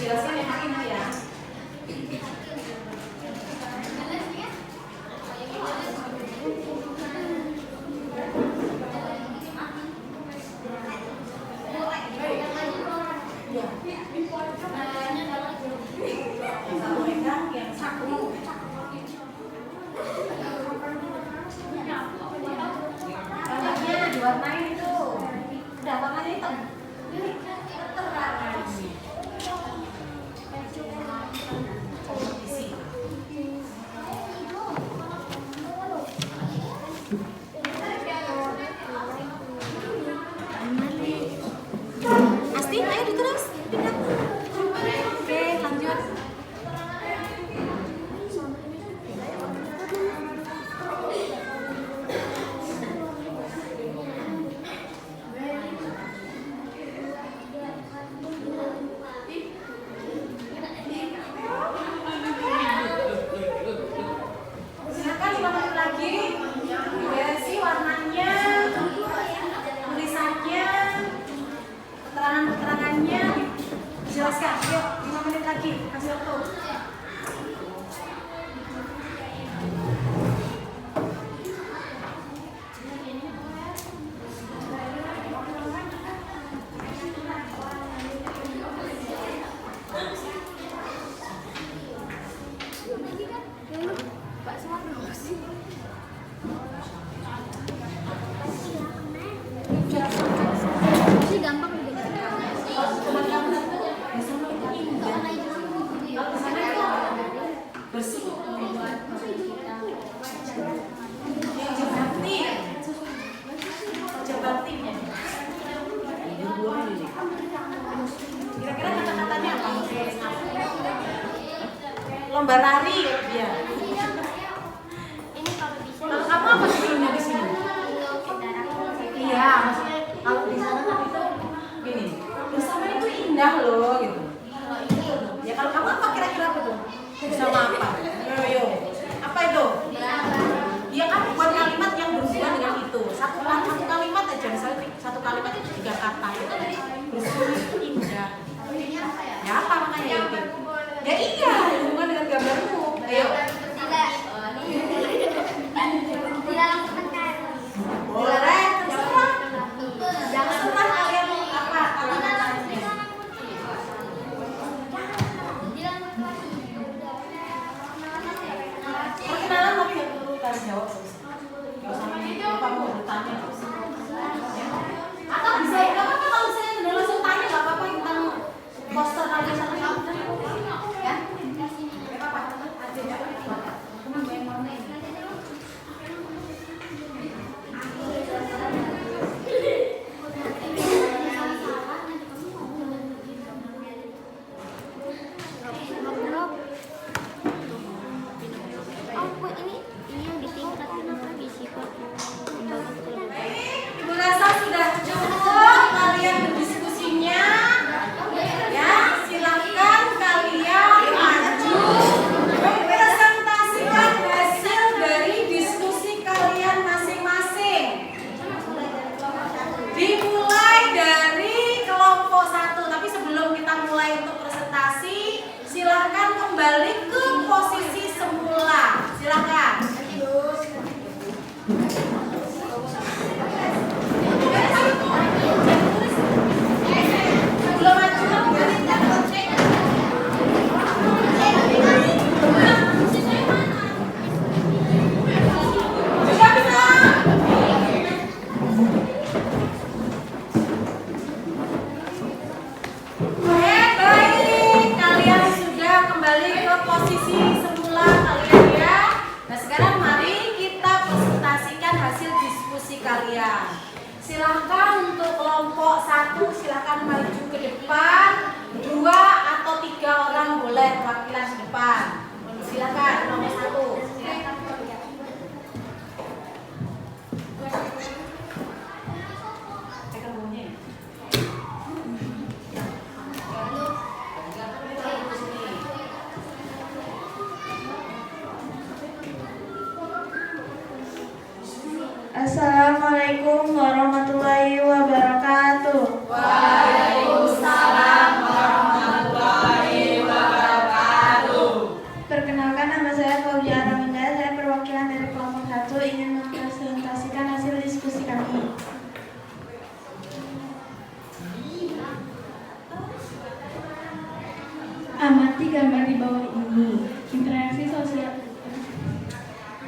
Speaker 1: Jelaskan yang ini ya. Yang satu lomba lari ya.
Speaker 2: Ini kalau bisa.
Speaker 1: Kalau kamu apa sebelumnya di sini? Iya, maksudnya kalau di sana kan itu gini, bersama itu indah loh gitu. Ya kalau kamu apa kira-kira apa tuh? Bersama apa? Yo, apa itu? Ya kan buat kalimat yang berhubungan dengan itu. Satu kalimat aja, misalnya satu kalimat itu 3 kata itu tadi bersama itu indah. Ya apa makanya itu? Ya iya, hubungan dengan gambarmu. Ayo. Boleh, terserah. Jangan terserah kalian mau apa. Perkenalan tapi nggak perlu tanya jawab terus. Nggak usah lupa mau bertanya terus. Ya. Atau bisa ya, nggak apa-apa kalau misalnya udah langsung tanya nggak apa-apa tentang poster lagi sama kamu. Ya, nggak apa-apa. Aja jawab.
Speaker 2: Ini yang ditingkatin apa sih kok?
Speaker 1: Ibu rasa sudah cukup kalian berdiskusinya. Ya, silakan kalian maju mempresentasikan hasil dari diskusi kalian masing-masing. Dimulai dari kelompok 1, tapi sebelum kita mulai untuk presentasi, silakan kembali ke posisi semula. Silakan. Belum maju juga bisa. Baik, kalian sudah kembali ke posisi semula kalian ya. Nah sekarang mari kita presentasikan hasil diskusi kalian. Silahkan untuk kelompok 1 silahkan maju ke depan. 2 atau 3 orang boleh perwakilan ke depan. Silahkan nomor 1.
Speaker 8: Assalamualaikum warahmatullahi wabarakatuh.
Speaker 1: Waalaikumsalam warahmatullahi wabarakatuh.
Speaker 8: Perkenalkan, nama saya Fauzia Raminda. Saya perwakilan dari kelompok 1 ingin mempresentasikan hasil diskusi kami. Amati gambar di bawah ini. Interaksi sosial.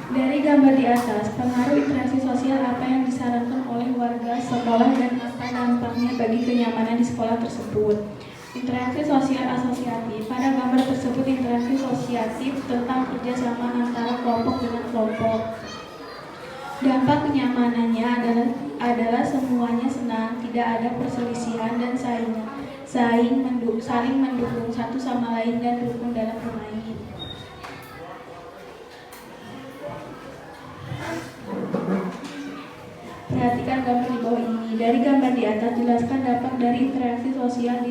Speaker 8: Dari gambar di atas, pengaruh interaksi sosial apa yang disarankan oleh warga sekolah dan apa dampaknya bagi kenyamanan di sekolah tersebut. Interaksi sosial asosiatif. Pada gambar tersebut, interaksi asosiatif tentang kerjasama antara kelompok dengan kelompok. Dampak kenyamanannya adalah semuanya senang, tidak ada perselisihan dan saling mendukung satu sama lain dan rukun dalam bermain. Perhatikan gambar di bawah ini. Dari gambar di atas, jelaskan dampak dari interaksi sosial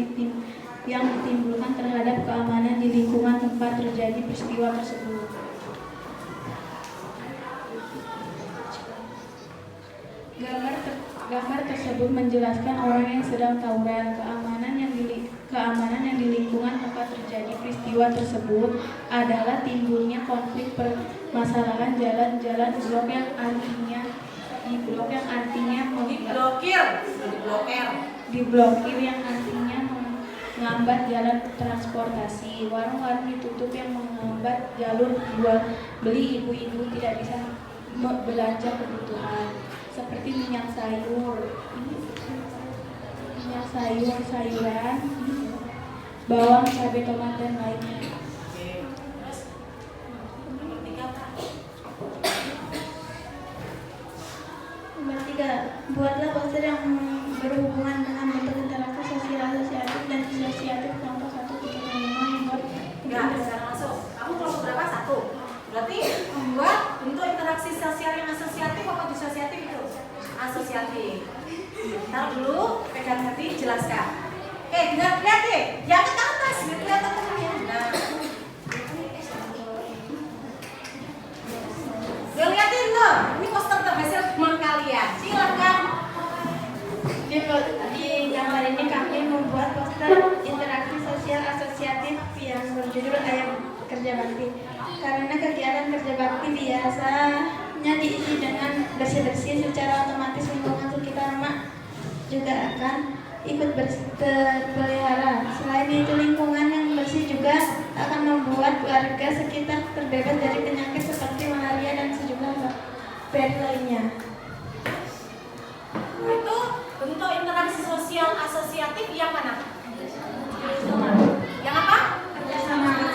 Speaker 8: yang ditimbulkan terhadap keamanan di lingkungan tempat terjadi peristiwa tersebut. Gambar tersebut menjelaskan orang yang sedang tawuran. Keamanan yang di lingkungan tempat terjadi peristiwa tersebut adalah timbulnya konflik permasalahan jalan-jalan blok yang artinya diblokir yang artinya menghambat jalan transportasi. Warung-warung ditutup yang menghambat jalur jual beli. Ibu-ibu tidak bisa belanja kebutuhan seperti minyak sayuran, bawang, cabai, tomat, dan lainnya. Nomor 3, buatlah poster yang berhubungan dengan bentuk interaksi sosial asosiatif dan disosiatif kelompok 1, 3, 5 membuat.
Speaker 1: Enggak, sekarang masuk. Kamu kelompok jelaskan. Lihat deh, yang ke atas, biar kelihatan temennya. Nah, lihatin loh, ini poster terhasil teman kalian. Silakan.
Speaker 8: Di gambar ini kami membuat poster interaksi sosial asosiatif yang berjudul Ayo Kerja Bakti. Karena kegiatan kerja bakti biasanya diisi dengan bersih-bersih, secara otomatis lingkungan sekitar rumah juga akan ikut terpelihara. Selain itu, lingkungan yang bersih juga akan membuat warga sekitar terbebas dari penyakit seperti malaria dan sejumlah bakteri lainnya.
Speaker 1: Itu bentuk interaksi sosial asosiatif yang mana? Yang apa? Kerjasama.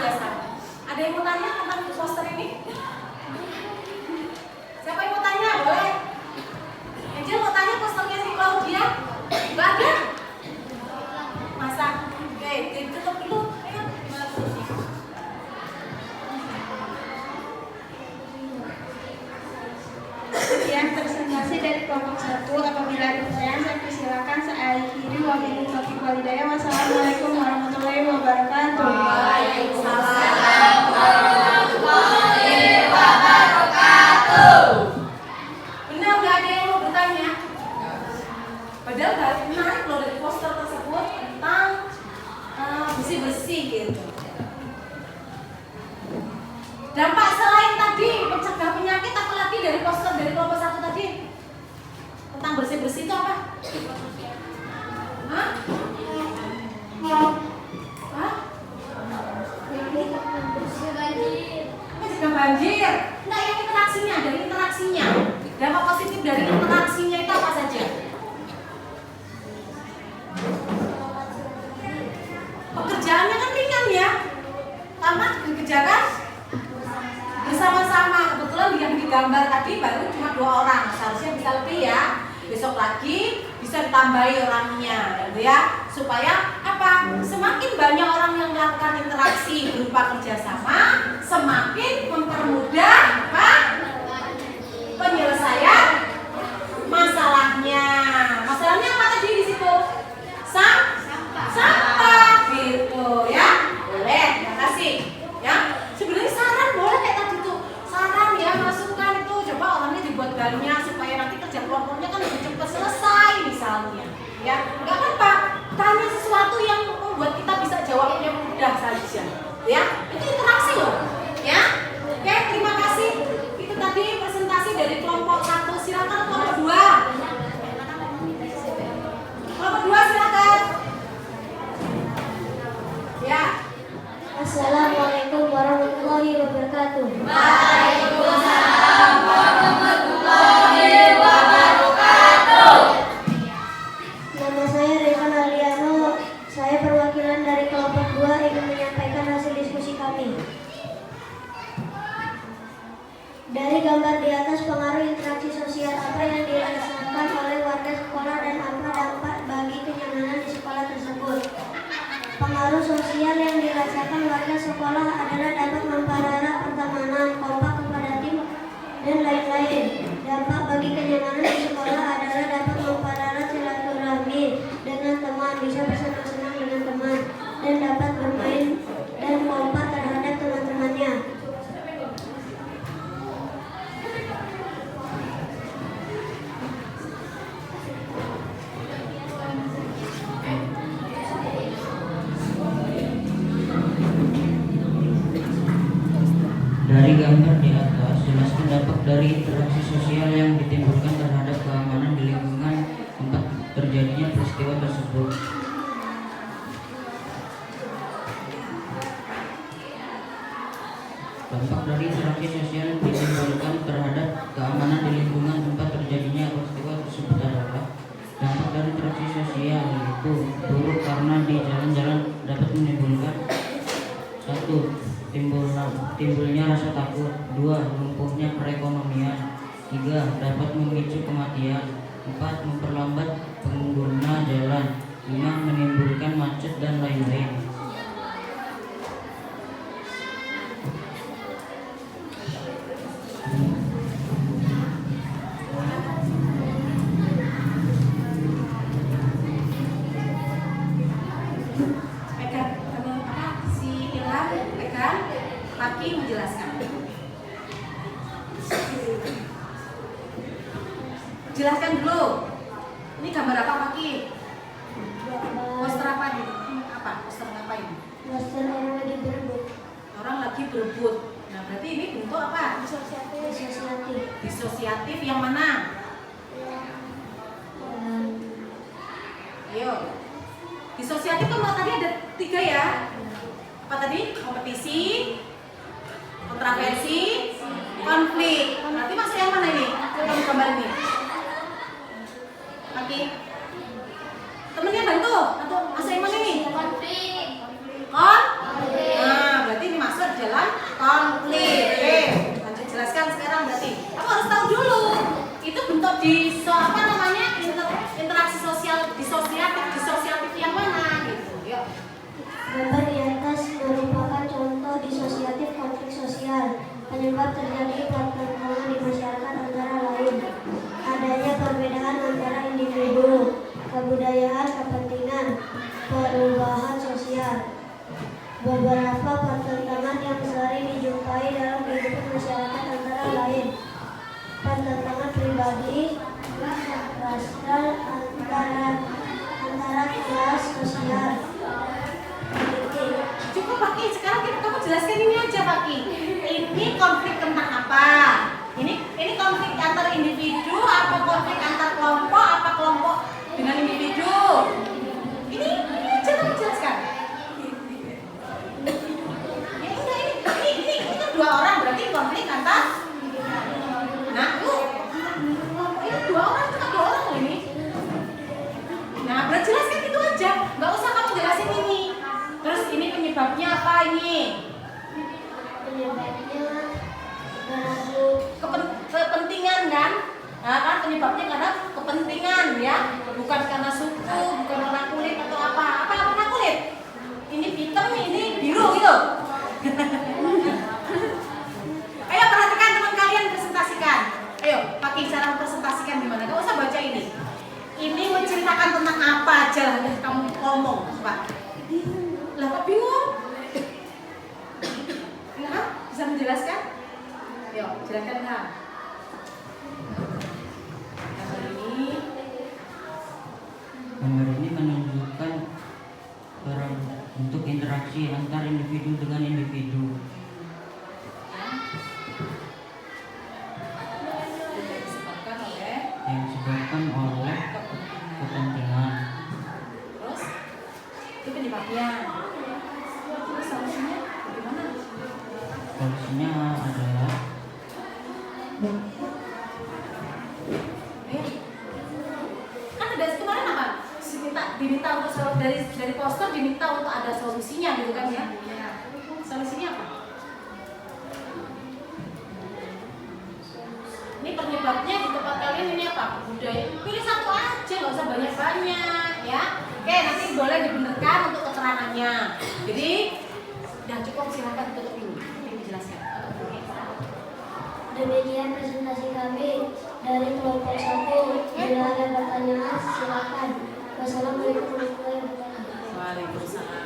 Speaker 1: Ada yang mau tanya tentang poster ini? Siapa yang mau tanya? Boleh. Angel mau tanya posternya si Claudia? Nggak ada? Masa? Oke, tutup dulu. Ayo.
Speaker 8: Yang presentasi dari kelompok 1, apabila ada pertanyaan saya persilakan. Saya akhiri, wabillahi taufiq wal hidayah. Wassalamualaikum warahmatullahi wabarakatuh.
Speaker 1: Waalaikumsalam warahmatullahi wabarakatuh. Benar nggak ada yang mau bertanya? Padahal menarik loh dari poster tersebut tentang bersih-bersih gitu. Dampak selain tadi mencegah penyakit, apa lagi dari poster dari kelompok 1 tadi? Tentang bersih-bersih itu apa? Hah? Mencegah banjir. Enggak, yang interaksinya, dari interaksinya. Dampak positif dari interaksinya itu apa saja? Pekerjaannya kan ringan ya, karena dikerjakan bersama-sama. Kebetulan yang digambar tadi baru cuma 2 orang, seharusnya bisa lebih ya. Besok lagi bisa ditambahi orangnya, gitu ya, supaya apa? Semakin banyak orang yang melakukan interaksi berupa kerjasama, semakin mempermudah apa? Penyelesaian masalahnya. Masalahnya apa tadi di situ? Sampah, gitu ya. Boleh, terima kasih. Ya, sebenarnya saran boleh kayak tadi tuh. Saran ya, masukan itu coba orangnya dibuat galnya supaya nanti kerja kelompoknya kan lebih cepat selesai misalnya. Ya, nggak apa-apa. Tanya sesuatu yang membuat kita bisa jawabnya mudah saja. Ya, itu interaksi loh. Ya, oke, terima kasih. Itu tadi presentasi dari kelompok 1. Silakan kelompok 2. Kelompok 2 silakan. Ya.
Speaker 2: Assalamualaikum warahmatullahi wabarakatuh.
Speaker 1: Waalaikumsalam warahmatullahi wabarakatuh.
Speaker 2: Nama saya Revan Aliano. Saya perwakilan dari kelompok 2 ingin menyampaikan hasil diskusi kami. Dari gambar di atas, pengaruh interaksi sosial apa yang dirasakan oleh warga sekolah dan apa dampak bagi kenyamanan di sekolah tersebut. Pengaruh sosial yang dirasakan warga sekolah adalah dapat mempererat pertemanan, kompak kepada tim, dan lain-lain. Dampak bagi kenyamanan di sekolah adalah dapat mempererat silaturahmi dengan teman, bisa bersenang-senang dengan teman, dan dapat bermain dan kompak terhadap teman-temannya.
Speaker 3: Dari gambar di atas, jelaskan dampak dari interaksi sosial yang ditimbulkan terhadap keamanan di lingkungan tempat terjadinya peristiwa tersebut. Dampak dari interaksi sosial yang ditimbulkan terhadap keamanan di lingkungan tempat terjadinya peristiwa tersebut adalah dampak dari interaksi sosial yaitu buruk karena di jalan-jalan dapat menimbulkan 1. Timbulnya rasa takut. 2. Lumpuhnya perekonomian. 3. Dapat memicu kematian. 4. Memperlambat pengguna jalan. 5. Menimbulkan macet dan lain-lain.
Speaker 1: Jelaskan dulu. Ini gambar apa Paki? Poster apa nih? Apa? Poster apa ini?
Speaker 2: Poster orang lagi berebut.
Speaker 1: Orang lagi berebut. Nah, berarti ini bentuk apa?
Speaker 2: Disosiatif.
Speaker 1: Disosiatif yang mana? Ayo. Disosiatif kan tadi ada 3 ya. Apa tadi? Kompetisi, kontroversi, konflik. Berarti masuk yang mana ini? Kamu gambar ini. Oke. Temennya bantu. Atau masuk yang mana ini?
Speaker 2: Konflik.
Speaker 1: Nah, berarti ini masuk dalam konflik. Oke. Lanjut jelaskan sekarang berarti. Kamu harus tahu dulu. Itu bentuk interaksi sosial disosiatif yang mana gitu. Yuk.
Speaker 2: Gambar di atas merupakan contoh disosiatif konflik sosial. Penyebab terjadi pertentangan di masyarakat antara lain adanya perbedaan antara individu, kebudayaan, kepentingan, perubahan sosial. Beberapa pertentangan yang sering dijumpai dalam kehidupan masyarakat antara lain pertentangan pribadi, rasal, antara kelas sosial.
Speaker 1: Cukup Paki, sekarang kamu jelaskan ini aja Paki. Ini konflik tentang apa? Ini konflik antar individu, apa konflik antar kelompok, apa kelompok dengan individu? Ini aja kamu jelaskan. Ya enggak, ini kan 2 orang berarti konflik antar. Nah, ini 2 orang, cuma 2 orang loh ini. Nah, berjelaskan itu aja, nggak usah kamu jelasin ini. Terus ini penyebabnya apa ini?
Speaker 2: Penyebabnya
Speaker 1: Kepentingan kan? Nah, kan penyebabnya karena kepentingan ya, bukan karena suku, bukan warna kulit atau apa. Apa warna kulit? Ini hitam, ini biru gitu. Ayo perhatikan teman kalian presentasikan. Ayo, pakai cara presentasikan gimana? Gak usah baca ini. Ini menceritakan tentang apa aja lah kamu ngomong, Pak. Lah kok bingung? Nah, bisa menjelaskan? Yuk, jelaskan Kak.
Speaker 9: Gambar ini menunjukkan bentuk interaksi antar individu dengan individu. Yang disebabkan oleh kepentingan.
Speaker 1: Terus itu penyebabnya. Terus solusinya bagaimana?
Speaker 9: Solusinya adalah
Speaker 1: kan ada kemarin apa? Diminta untuk dari poster diminta untuk ada solusinya gitu kan ya? Solusinya apa? Ini penyebabnya di tempat kalian ini apa? Budaya. Pilih satu aja, nggak usah banyak-banyak ya. Oke, nanti boleh dibenarkan untuk keterangannya. Jadi udah cukup, silakan tutup dulu. Ini dijelaskan.
Speaker 2: Demikian presentasi kami dari kelompok 1. Bila ada pertanyaan silakan. Wassalamualaikum warahmatullahi wabarakatuh.
Speaker 1: Waalaikumsalam.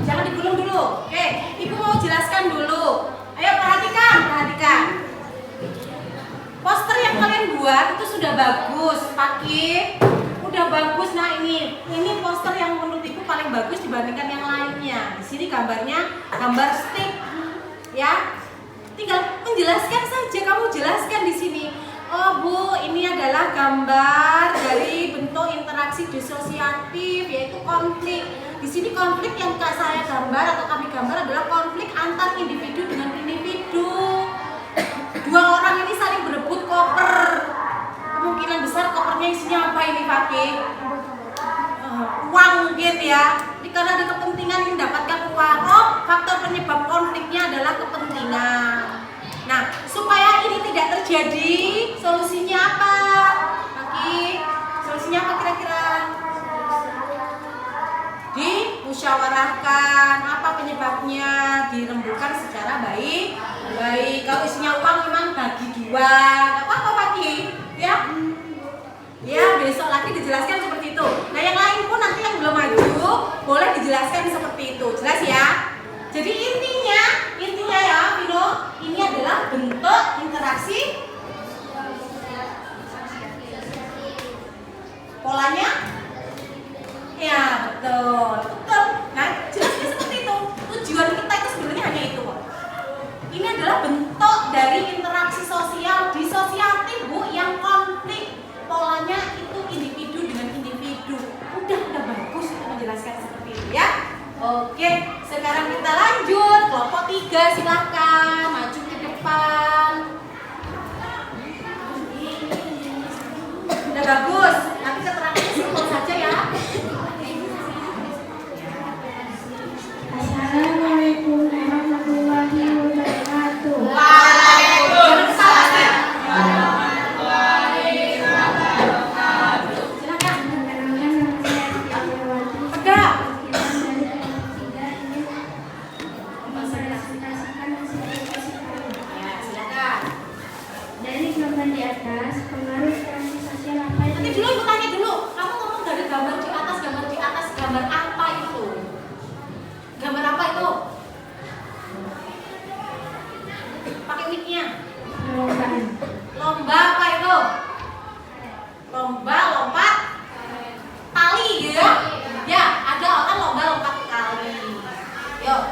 Speaker 1: Jangan digulung dulu. Oke, Ibu mau jelaskan dulu. Ayo perhatikan. Poster yang kalian buat itu sudah bagus, Paki. Udah bagus. Nah, ini poster yang menurut Ibu paling bagus dibandingkan yang lainnya. Di sini gambarnya gambar stick. Ya. Tinggal menjelaskan saja, kamu jelaskan di sini. Oh Bu, ini adalah gambar dari bentuk interaksi disosiatif, yaitu konflik. Di sini konflik yang saya gambar atau kami gambar adalah konflik antar individu dengan individu. 2 orang ini saling berebut koper. Kemungkinan besar kopernya isinya apa ini Paki? Uang mungkin ya. Jadi karena ada kepentingan yang mendapatkan uang. Oh, faktor penyebab konfliknya adalah kepentingan. Nah, supaya ini tidak terjadi, solusinya apa? Paki, solusinya apa kira-kira? Dimusyawarahkan. Apa penyebabnya? Dirembukan secara baik. Kalau isinya uang memang bagi 2. Apa Paki? Ya? Ya, besok lagi dijelaskan seperti itu. Nah, yang lain pun nanti yang belum maju boleh dijelaskan seperti itu. Jelas ya? Jadi intinya ya, Vino, ini adalah bentuk interaksi Ini adalah bentuk dari interaksi sosial disosiatif, Bu, yang konflik. Polanya itu individu dengan individu. Udah bagus untuk menjelaskan seperti itu ya. Oke, sekarang kita lanjut. Kelompok 3 silahkan maju ke depan. Udah bagus. Nanti keterangannya simpel saja ya.
Speaker 8: Assalamualaikum warahmatullahi wabarakatuh.
Speaker 1: Waalaikumsalam. Silakan. Tegak. Ya, silakan.
Speaker 8: Dari gambar di atas, pengaruh interaksi sosial apa yang
Speaker 1: Nanti dulu ibu tanya dulu. Kamu ngomong dari gambar di atas, gambar apa itu? Gambar apa itu? Pakai mic-nya.
Speaker 8: perlombaan?
Speaker 1: Lomba apa itu? Lomba lompat tali gitu ya? Ya, ada kan lomba lompat tali. Yuk.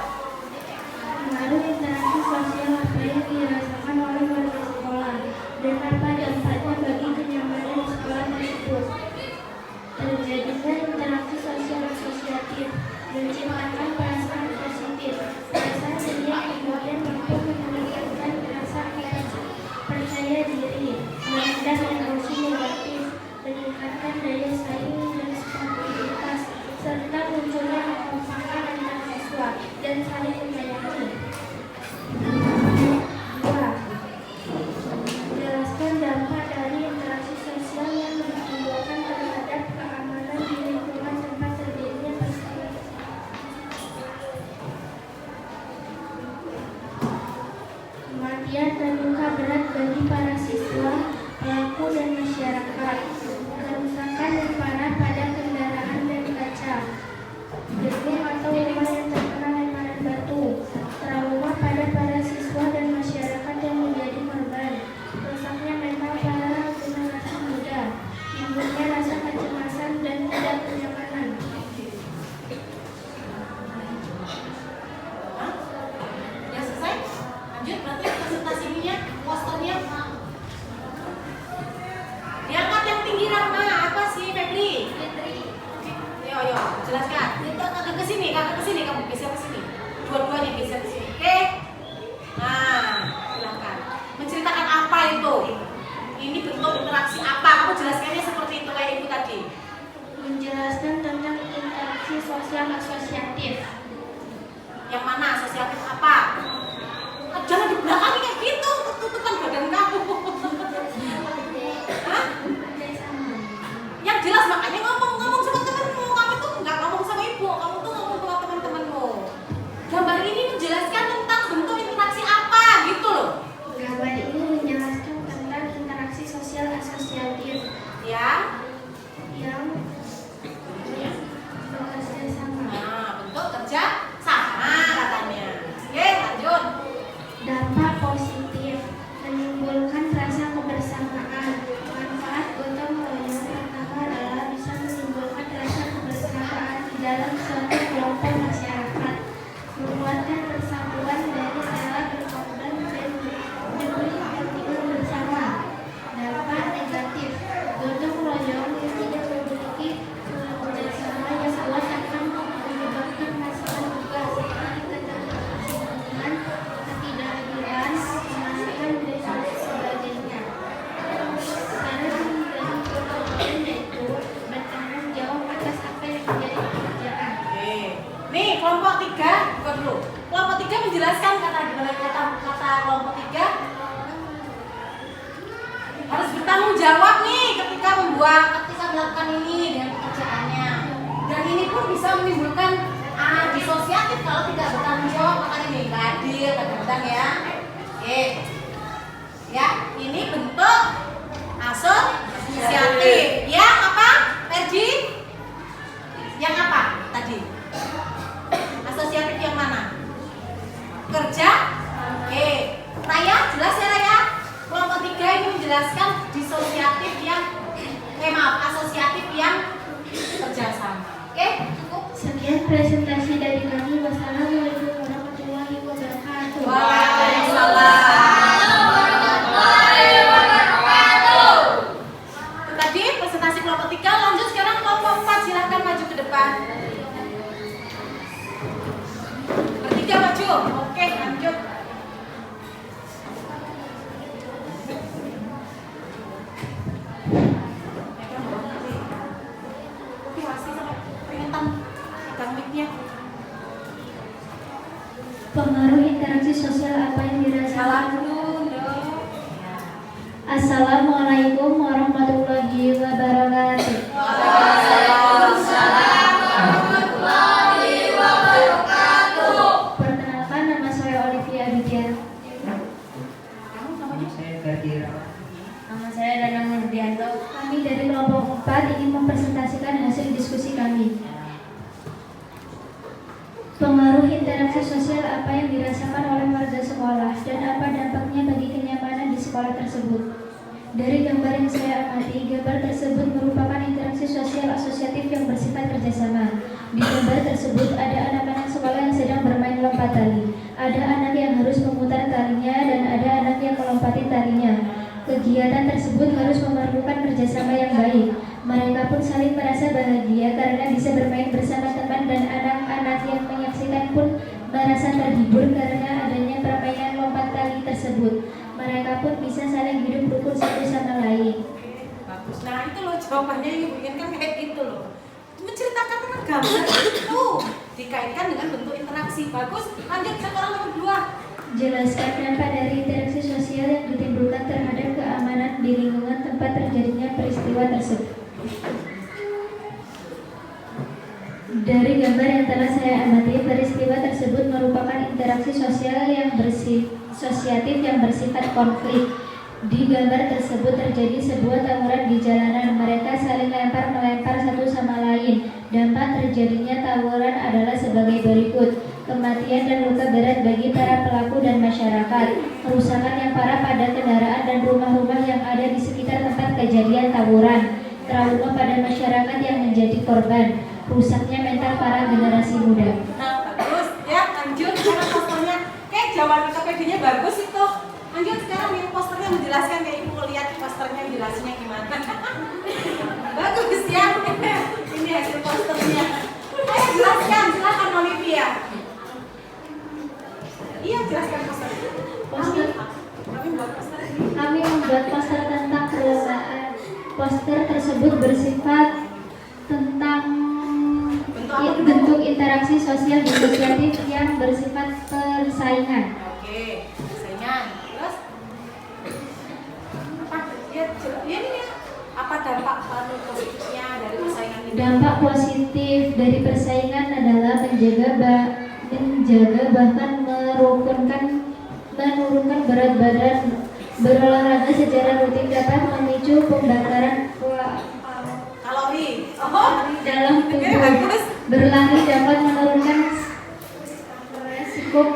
Speaker 8: Pengaruh interaksi sosial apa yang dirasakan oleh warga sekolah dan apa dampaknya bagi kenyamanan sekolah tersebut? Terjadinya interaksi sosial asosiatif menciptakan perasaan positif, perasaan ceria kemudian mampu meningkatkan rasa percaya diri, meredam emosi negatif, meningkatkan daya saing dan sportivitas, serta munculnya kekompakan antar siswa dan saling menyayangi. 2. Jelaskan dampak dari interaksi sosial yang ditimbulkan terhadap keamanan di lingkungan tempat terjadinya peristiwa. Kematian dan luka berat bagi para siswa, pelaku dan masyarakat. Kerusakan yang parah pada kendaraan dan kaca. Gedung atau rumah yang terkena lemparan batu. Trauma pada para siswa dan masyarakat yang menjadi korban. Rusaknya mental para generasi muda. Timbulnya rasa kecemasan dan tidak kenyamanan.
Speaker 1: Ya selesai? Lanjut berarti presentasinya, posternya. Diangkat yang tinggi Rahma, apa sih Febri? Yo, jelaskan. Kakak ke sini, kamu geser ke sini. Dua-duanya geser ke sini. Oke? Nah, silakan. Menceritakan apa itu? Ini bentuk interaksi apa? Kamu jelaskannya seperti itu kayak ibu tadi.
Speaker 8: Menjelaskan tentang interaksi sosial asosiatif.
Speaker 1: Yang mana asosiatif apa? Jangan di belakang kayak gitu, tutupan badan kamu. Hah? Yang jelas makanya ngomong sama temenmu. Kamu tuh nggak ngomong sama ibu, kamu tuh ngomong sama teman-temanmu. Gambar ini menjelaskan tentang bentuk interaksi apa gitu loh.
Speaker 8: Gambar ini menjelaskan tentang interaksi sosial asosiatif
Speaker 1: Ya.
Speaker 8: yang bekerja sama.
Speaker 1: Nah, bentuk kerja sama katanya. Oke, lanjut.
Speaker 8: Dampak positif menimbulkan rasa kebersamaan. Manfaat gotong royong pertama adalah bisa menimbulkan rasa kebersamaan di dalam suatu kelompok masyarakat, menguatkan persatuan dari rela berkorban dan demi kepentingan bersama. Dampak negatif, gotong royong yang tidak memiliki kerjasama yang kuat akan menyebabkan masalah juga seperti ketidakbersamaan, ketidakadilan, kemarahan, dan lain sebagainya. Cara menjadi gotong royong yaitu bertanggung jawab atas apa yang menjadi pekerjaan.
Speaker 1: Oke. Nih, kelompok 3, buka dulu. Kelompok 3 menjelaskan kata kelompok 3 harus bertanggung jawab nih ketika melakukan ini dengan pekerjaannya. Dan ini pun bisa menimbulkan disosiatif kalau tidak bertanggung jawab, maka ini nggak adil, kadang-kadang ya. Oke. Ya, ini bentuk asosiatif. Yang apa? Ferdi? Yang apa tadi? Asosiatif yang mana? Kerja? Oke. Raya, jelas ya Raya? Kelompok 3 ini menjelaskan disosiatif yang asosiatif yang kerjasama. Oke, cukup.
Speaker 8: Sekian presentasi dari kami. Wassalamualaikum warahmatullahi wabarakatuh.
Speaker 1: Waalaikumsalam.
Speaker 8: sosial apa yang dirasakan? Assalamualaikum warahmatullahi wabarakatuh. Perkenalkan, nama saya Olivia Abidya.
Speaker 9: Nama saya Gardira.
Speaker 2: Nama saya Danang Nurdianto.
Speaker 8: Kami dari kelompok 4 ingin mempresentasikan hasil diskusi kami. Pengaruh interaksi sosial apa yang dirasakan oleh warga sekolah dan apa dampaknya bagi kenyamanan di sekolah tersebut. Dari gambar yang saya amati, gambar tersebut merupakan interaksi sosial asosiatif yang bersifat kerjasama. Di gambar tersebut ada anak-anak sekolah yang sedang bermain lompat tali. Ada anak yang harus memutar talinya dan ada anak yang melompati talinya. Kegiatan tersebut harus memerlukan kerjasama yang baik. Mereka pun saling merasa bahagia karena bisa bermain bersama teman dan anak-anak yang menyaksikan pun merasa terhibur karena adanya permainan lompat tali tersebut. Mereka pun bisa saling hidup rukun satu sama lain.
Speaker 1: Bagus. Nah itu loh jawabannya yang Ibu inginkan kayak gitu loh. Menceritakan tentang gambar itu dikaitkan dengan bentuk interaksi. Bagus. Lanjut sekarang nomor 2.
Speaker 8: Jelaskan dampak dari interaksi sosial yang ditimbulkan terhadap keamanan di lingkungan tempat terjadinya peristiwa tersebut. Dari gambar yang telah saya amati, peristiwa tersebut merupakan interaksi sosial yang asosiatif yang bersifat konflik. Di gambar tersebut terjadi sebuah tawuran di jalanan. Mereka saling melempar satu sama lain. Dampak terjadinya tawuran adalah sebagai berikut: kematian dan luka berat bagi para pelaku dan masyarakat, kerusakan yang parah pada kendaraan dan rumah-rumah yang ada di sekitar tempat kejadian tawuran, trauma pada masyarakat yang menjadi korban, rusaknya mental para generasi muda.
Speaker 1: Nah bagus ya. Lanjut sekarang posternya. Jawaban Wikipedia-nya bagus itu. Lanjut sekarang yang posternya menjelaskan, kayak Ibu lihat posternya jelasinnya gimana. Bagus ya. Ini hasil posternya. Ayo jelaskan, silakan Olivia. Iya, jelaskan posternya. Kami membuat poster ini.
Speaker 8: Kami membuat poster tentang perlombaan. Poster tersebut bersifat tentang bentuk interaksi sosial disosiatif yang bersifat persaingan.
Speaker 1: Oke, persaingan. Terus apa? Ya, ini ya. Apa dampak positifnya dari persaingan ini?
Speaker 8: Dampak positif dari persaingan adalah menjaga bahkan menurunkan berat badan. Berolahraga secara rutin dapat memicu pembakaran
Speaker 1: kalori
Speaker 8: dalam tubuh. Berlari dapat menurunkan resiko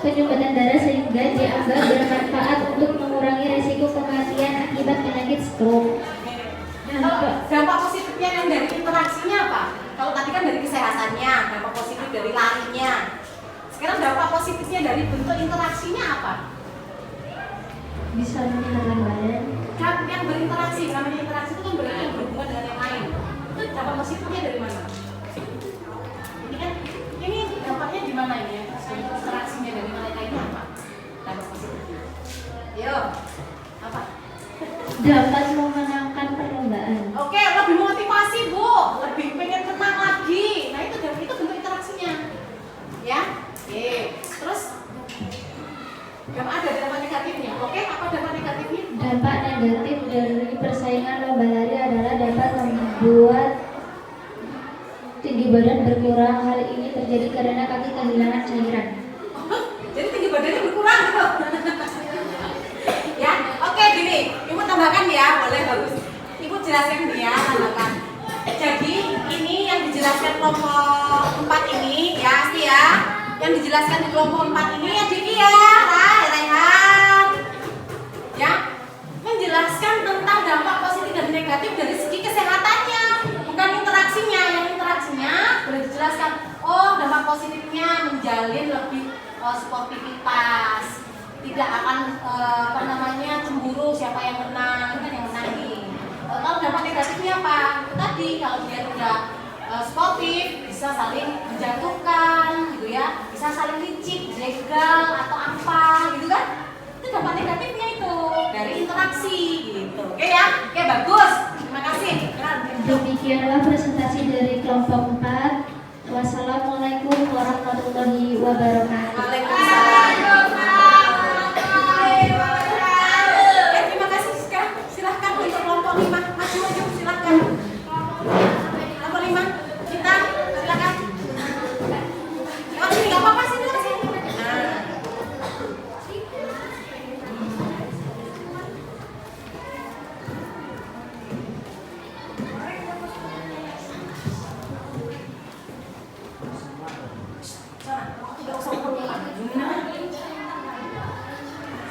Speaker 8: penyumbatan darah sehingga dianggap bermanfaat untuk mengurangi resiko kematian akibat penyakit stroke.
Speaker 1: Dampak positifnya yang dari interaksinya apa? Kalau tadi kan dari kesehatannya, dampak positif dari larinya. Sekarang dampak positifnya dari bentuk interaksinya apa?
Speaker 8: Bisa menyehatkan badan.
Speaker 1: Kan yang berinteraksi, namanya interaksi itu kan berarti yang berhubungan dengan yang lain. Itu dampak positifnya dari mana? Ini kan, ini dampaknya di mana ini ya? Interaksinya dari mereka ini apa? Dampak positifnya. Yo, apa?
Speaker 8: Dapat memenangkan perlombaan.
Speaker 1: Oke, lebih motivasi Bu, lebih pengen menang lagi. Nah itu bentuk interaksinya, ya. Oke, terus ada dampak negatifnya. Oke, apa dampak negatifnya?
Speaker 8: Dampak negatif dari persaingan lomba lari adalah dapat membuat tinggi badan berkurang. Hal ini terjadi karena kaki kehilangan cairan.
Speaker 1: Jadi tinggi badannya berkurang gitu. Ya, oke gini, Ibu tambahkan ya, boleh bagus. Ibu jelaskan dia, tambahkan. Jadi ini yang dijelaskan kelompok 4 ini ya, Asti ya. Yang dijelaskan di kelompok 4 ini ya Diki ya, Rehan. Ya, menjelaskan tentang dampak positif dan negatif dari segi kesehatannya, bukan interaksinya. Yang interaksinya boleh dijelaskan. Oh, dampak positifnya menjalin lebih sportivitas, tidak akan cemburu siapa yang menang, kan yang menang nih. Kalau dampak negatifnya apa? Itu tadi kalau dia udah sportif bisa saling menjatuhkan gitu ya, bisa saling licik, jegal atau apa gitu kan. Itu dampak negatifnya itu dari interaksi gitu. Oke ya, oke bagus, terima kasih.
Speaker 8: Demikianlah presentasi dari kelompok 4. Wassalamualaikum warahmatullahi wabarakatuh.
Speaker 1: Terima kasih. Sekarang silahkan untuk kelompok 5 maju silahkan. Kelompok 5 kita silahkan. Lewat sini nggak apa-apa sini lewat sini.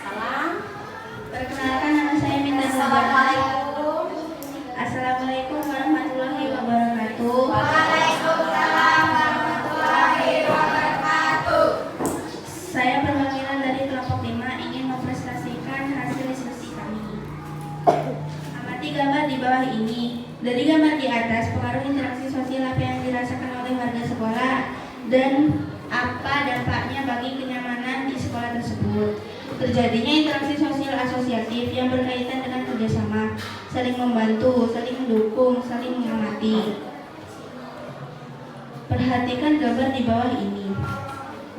Speaker 1: Salam.
Speaker 8: Perkenalkan, nama saya Minta
Speaker 1: Assalamualaikum.
Speaker 8: Assalamualaikum warahmatullahi wabarakatuh.
Speaker 2: Waalaikumsalam warahmatullahi wabarakatuh.
Speaker 8: Saya perwakilan dari kelompok 5 ingin mempresentasikan hasil diskusi kami. Amati gambar di bawah ini. Dari gambar di atas, pengaruh interaksi sosial apa yang dirasakan oleh warga sekolah dan apa dampaknya bagi kenyamanan di sekolah tersebut. Terjadinya interaksi sosial asosiatif yang berkaitan dengan kerjasama, saling membantu, saling mendukung, saling mengamati. Perhatikan gambar di bawah ini.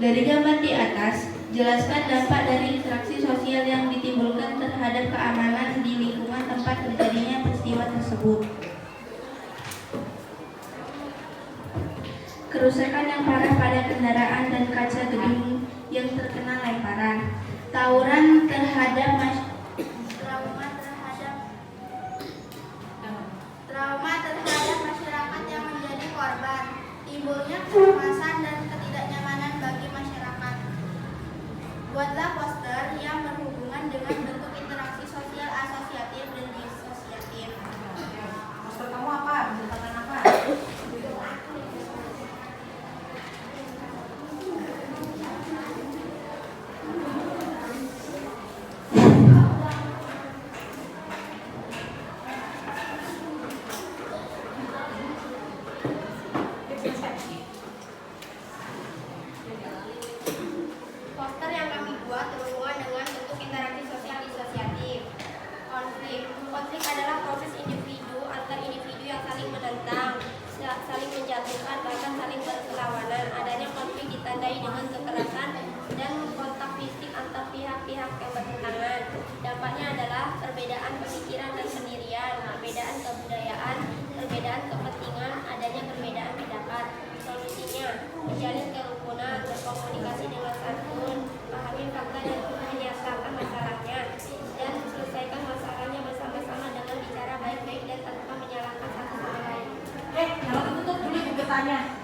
Speaker 8: Dari gambar di atas, jelaskan dampak dari interaksi sosial yang ditimbulkan terhadap keamanan di lingkungan tempat terjadinya peristiwa tersebut. Kerusakan yang parah pada kendaraan dan kaca gedung yang terkena lemparan. Tawuran terhadap
Speaker 2: Trauma terhadap masyarakat yang menjadi korban. Timbulnya kecemasan dan ketidaknyamanan bagi masyarakat. Buatlah poster yang berhubungan dengan bentuk interaksi sosial asosiatif dan disosiatif.
Speaker 1: Poster kamu apa? Menceritakan apa?
Speaker 2: Poster yang kami buat berhubungan dengan bentuk interaksi sosial disosiatif. Konflik adalah proses individu antar individu yang saling menentang, saling menjatuhkan, bahkan saling berlawanan. Adanya konflik ditandai dengan kekerasan dan kontak fisik antar pihak-pihak yang bertentangan. Dampaknya adalah perbedaan pemikiran dan pendirian, perbedaan kebudayaan, perbedaan kepentingan, adanya perbedaan pendapat. Solusinya, menjalin kerukunan, berkomunikasi dengan santun, pahami fakta dan menyelesaikan masalahnya, dan selesaikan masalahnya bersama-sama dengan bicara baik-baik dan tanpa menyalahkan satu sama lain.
Speaker 1: Jangan tutup dulu ibu bertanya.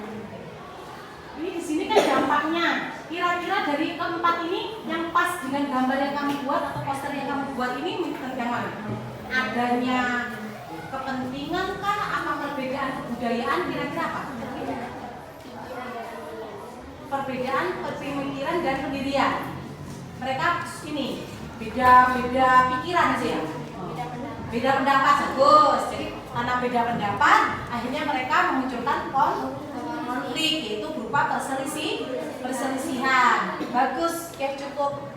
Speaker 1: Ini di sini kan dampaknya. Kira-kira dari keempat ini yang pas dengan gambar yang kami buat atau poster yang kami buat ini yang mana? Adanya kepentingan kah? Apa perbedaan kebudayaan? Kira-kira apa? Perbedaan pemikiran dan pendirian. Mereka ini beda pikiran sih ya. Beda pendapat bagus. Jadi karena beda pendapat, akhirnya mereka memunculkan konflik, yaitu berupa perselisihan. Bagus, ya cukup.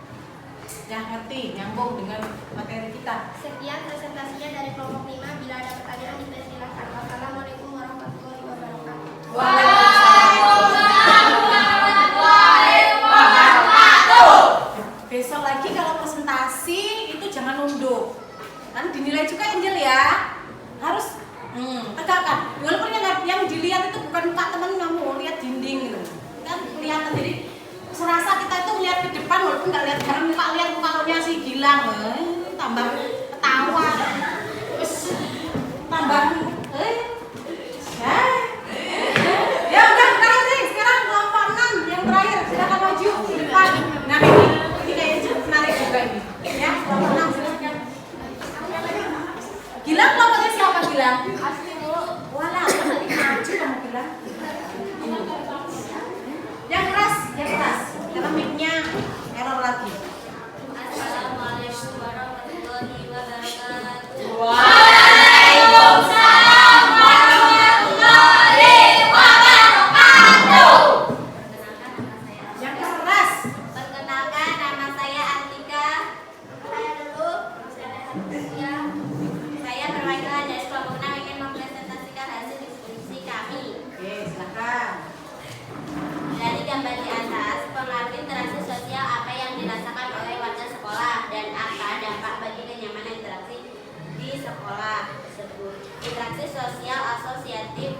Speaker 1: Ya ngerti, nyambung dengan materi kita.
Speaker 2: Sekian presentasinya dari kelompok 5. Bila ada pertanyaan dipersilakan. Wassalamualaikum warahmatullahi wabarakatuh.
Speaker 1: Besok lagi kalau presentasi itu jangan nunduk. Kan dinilai juga Angel ya. Harus tegakkan. Walaupun yang dilihat itu bukan muka teman kamu, lihat dinding gitu. Kan kelihatan, jadi serasa kita itu lihat ke depan walaupun nggak lihat karena lihat mukanya si Gilang. Tambah ketawa. Terus tambah ya udah sekarang kelompok 6 yang terakhir silakan maju ke depan. Nah ini kayaknya cukup menarik juga ini. Ya, kelompok 6 silakan. Gilang kelompoknya siapa Gilang? Asli Bu. Walah, tadi maju kamu Gilang. Yang keras. Karena mic-nya error lagi.
Speaker 2: Assalamualaikum warahmatullahi wabarakatuh.
Speaker 1: Waalaikumsalam.
Speaker 2: gambar di atas, pengaruh interaksi sosial apa yang dirasakan oleh warga sekolah dan apa dampak bagi kenyamanan interaksi di sekolah tersebut. Interaksi sosial asosiatif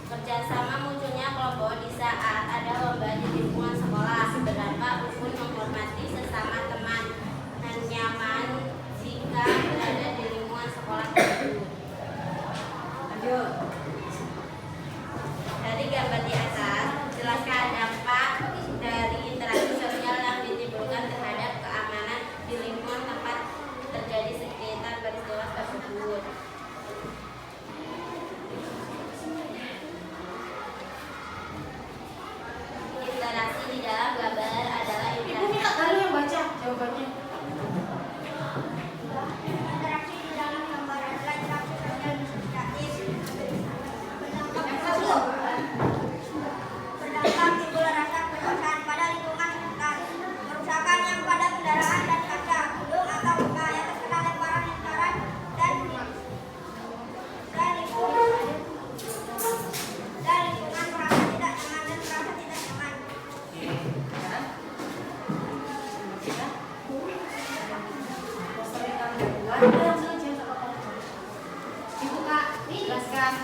Speaker 2: kerjasama munculnya kelompok di saat ada lomba di lingkungan sekolah, berdampak rukun menghormati sesama teman dan nyaman jika berada di lingkungan sekolah tersebut. Lanjut. Dari gambar di atas, jelaskan dampak dari interaksi sosial yang ditimbulkan terhadap keamanan di lingkungan tempat terjadi sekitar peristiwa tersebut. Interaksi di dalam gambar adalah
Speaker 1: Ibu minta kali yang baca jawabannya.
Speaker 2: interaksi di dalam gambar adalah interaksi sosial asosiatif. Berdampak timbul rasa kecemasan pada lingkungan sekitar, kerusakan yang pada kendaraan dan kaca, gedung atau luka yang terkena lemparan lingkaran dan lingkungan merasa tidak nyaman dan merasa tidak nyaman.
Speaker 1: Ibu Kak, jelaskan.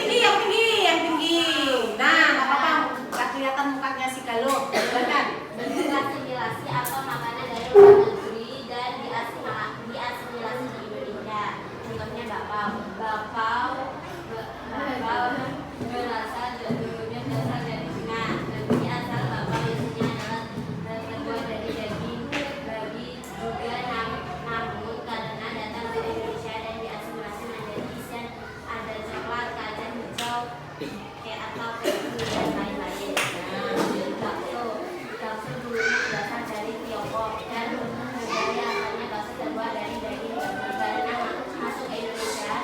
Speaker 1: Yang tinggi. Nah, nggak apa-apa. Nggak kelihatan mukanya si Galuh. Silakan.
Speaker 2: Berasimilasi atau makanan dari luar negeri dan diasimilasi di Indonesia. Contohnya bakpao. Bakpao berasal dari Cina. Negeri asal bakpao biasanya adalah terbuat dari daging babi juga, namun karena datang ke Indonesia dan diasimilasi menjadi isian ada coklat, kacang hijau, atau keju dan lain-lain. Bakso dulunya berasal dari Tiongkok dan budaya asalnya bakso terbuat dari daging babi. Karena masuk ke Indonesia,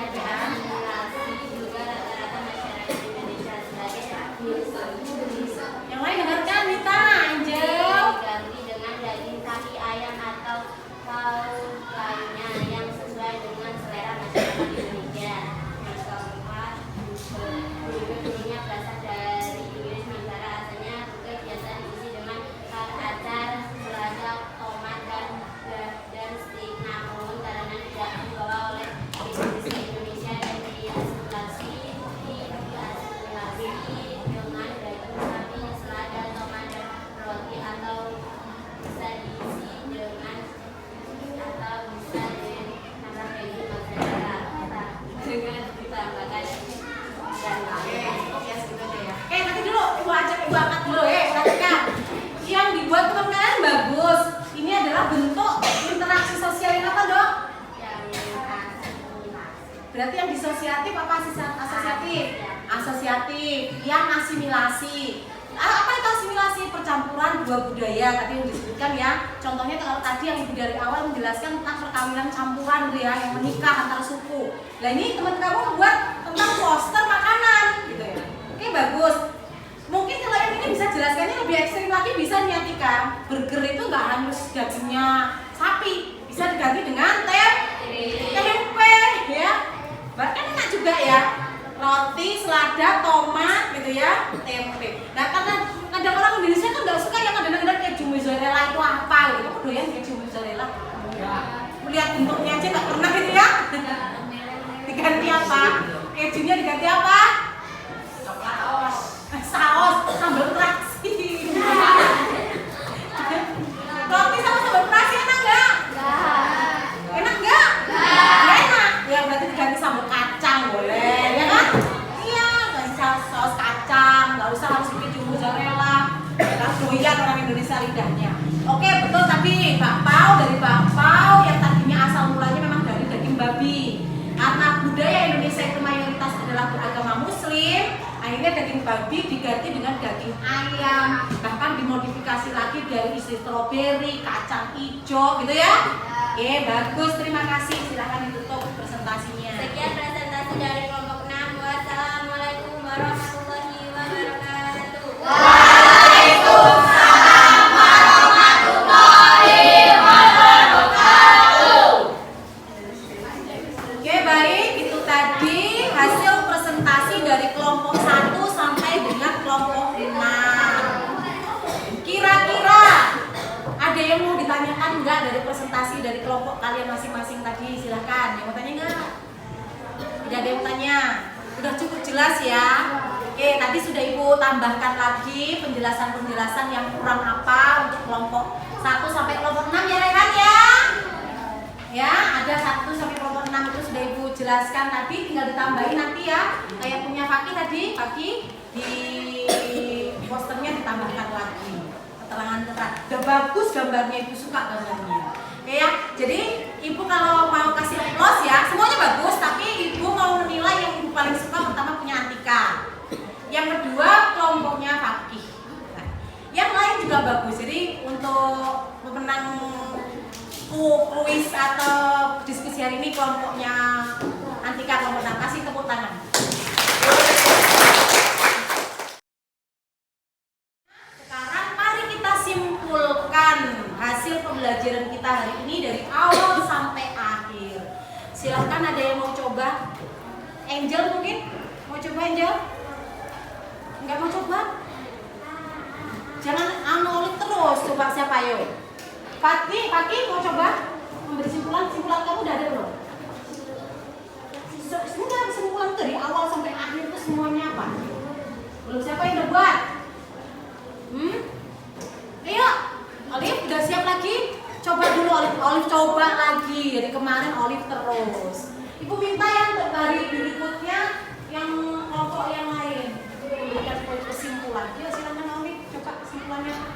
Speaker 2: diasimilasi juga rata-rata masyarakat Indonesia sebagai
Speaker 1: Yang lain dengarkan, Nita, Angel.
Speaker 2: diganti dengan daging sapi, ayam atau lauk lainnya yang sesuai dengan selera masyarakat Indonesia. Yang keempat, burger dulunya berasal dari Inggris, sementara asalnya burger biasa diisi dengan acar, selada, tomat, dan steak. Namun karena tidak dibawa oleh Inggris ke Indonesia dan diasimilasi dengan daging sapi, selada, tomat, dan roti, atau bisa diisi dengan ditambah daging mozzarella dengan ditambahkan dan lain.
Speaker 1: Oke, segitu aja ya. Nanti dulu, Ibu angkat dulu ya. Perhatikan. Yang dibuat teman-teman bagus. Ini adalah bentuk interaksi sosial yang apa, Dok?
Speaker 2: Yang asimilasi.
Speaker 1: Berarti yang disosiatif apa asosiatif? Asosiatif. Yang asimilasi. Apa itu asimilasi? Percampuran dua budaya tadi yang disebutkan ya. Contohnya kalau tadi yang Ibu dari awal menjelaskan tentang perkawinan campuran gitu ya, yang menikah antar suku. Nah ini teman kamu membuat tentang poster makanan gitu ya. Oke, bagus. Mungkin kalau yang ini bisa jelaskannya lebih ekstrim lagi, bisa nih Atika. Burger itu nggak harus dagingnya sapi, bisa diganti dengan tempe ya. Bahkan enak juga ya. Roti, selada, tomat gitu ya, tempe. Nah karena kadang orang Indonesia kan nggak suka yang kadang-kadang keju mozzarella itu apa gitu. Kamu doyan keju mozzarella? Melihat bentuknya aja nggak pernah gitu ya. Diganti apa? Kejunya diganti apa? Saus, sambal terasi. Roti sama sambal terasi enak nggak? Enak nggak? Enak. Ya berarti diganti sambal kacang boleh, ya kan? Iya, ganti saus kacang, nggak usah harus keju mozzarella. Kita doyan orang Indonesia lidahnya. Oke, betul tadi dari bakpao yang tadinya asal mulanya memang dari daging babi. Karena budaya Indonesia itu mayoritas adalah beragama Muslim, akhirnya daging babi diganti dengan daging ayam, bahkan dimodifikasi lagi dari isi stroberi, kacang hijau, gitu ya? Oke, bagus, terima kasih. Silahkan ditutup presentasinya.
Speaker 2: Sekian presentasi dari kelompok 6. Wassalamualaikum warahmatullahi wabarakatuh.
Speaker 1: Waalaikumsalam warahmatullahi wabarakatuh. Oke, baik, itu tadi hasil presentasi dari kelompok 1 sampai dengan kelompok presentasi dari kelompok kalian masing-masing tadi, silahkan. Yang mau tanya nggak? Tidak ada yang tanya. Sudah cukup jelas ya. Oke, tadi sudah Ibu tambahkan lagi penjelasan-penjelasan yang kurang apa untuk kelompok 1 sampai kelompok 6 ya Rehan ya. Ya, ada 1 sampai kelompok 6 itu sudah Ibu jelaskan tadi, tinggal ditambahin nanti ya. Kayak punya Fakih tadi, Fakih di posternya ditambahkan lagi keterangan. Udah bagus gambarnya, Ibu suka gambarnya. Oke ya, jadi Ibu kalau mau kasih plus ya, semuanya bagus, tapi Ibu mau menilai yang Ibu paling suka. Pertama punya Antika, yang kedua kelompoknya Fakih. Nah, yang lain juga bagus. Jadi untuk pemenang kuis atau diskusi hari ini kelompoknya Antika kelompok 6, kasih tepuk tangan. Sekarang mari kita simpulkan hasil pembelajaran kita hari ini dari awal sampai akhir. Silahkan, ada yang mau coba? Angel mungkin? Mau coba Angel? Enggak mau coba? Jangan anolit terus, coba siapa yuk? Fakih mau coba? Memberi simpulan kamu udah ada belum? Sudah simpulan dari awal sampai akhir itu semuanya apa? Belum, siapa yang udah buat? Ayo, Olive udah siap lagi? Coba dulu Olive coba lagi. Dari kemarin Olive terus. Ibu minta yang dari berikutnya yang kelompok yang lain memberikan kesimpulan. Yuk silakan Olive, coba kesimpulannya apa?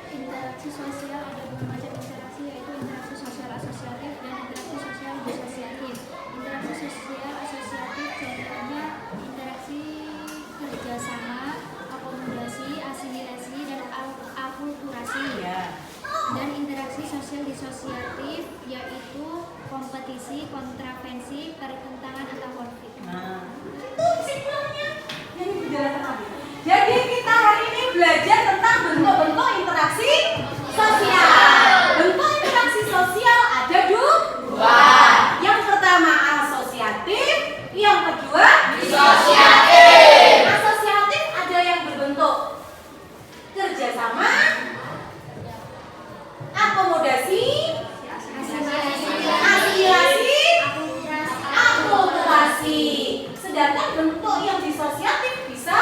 Speaker 8: Interaksi sosial ada 2 macam interaksi, yaitu interaksi sosial asosiatif dan interaksi sosial disosiatif. Interaksi sosial asosiatif contohnya interaksi kerjasama, akomodasi, asimilasi, dan akulturasi. Dan interaksi sosial disosiatif yaitu kompetisi, kontravensi, pertentangan atau konflik.
Speaker 1: Nah, itu kesimpulannya. Ini penjelasan apa? Jadi kita hari ini belajar tentang bentuk-bentuk interaksi sosial. Bentuk interaksi sosial ada 2. Yang pertama asosiatif, yang kedua disosiatif. Asosiatif ada yang berbentuk kerjasama, akomodasi, asimilasi, akulturasi. Sedangkan bentuk yang disosiatif bisa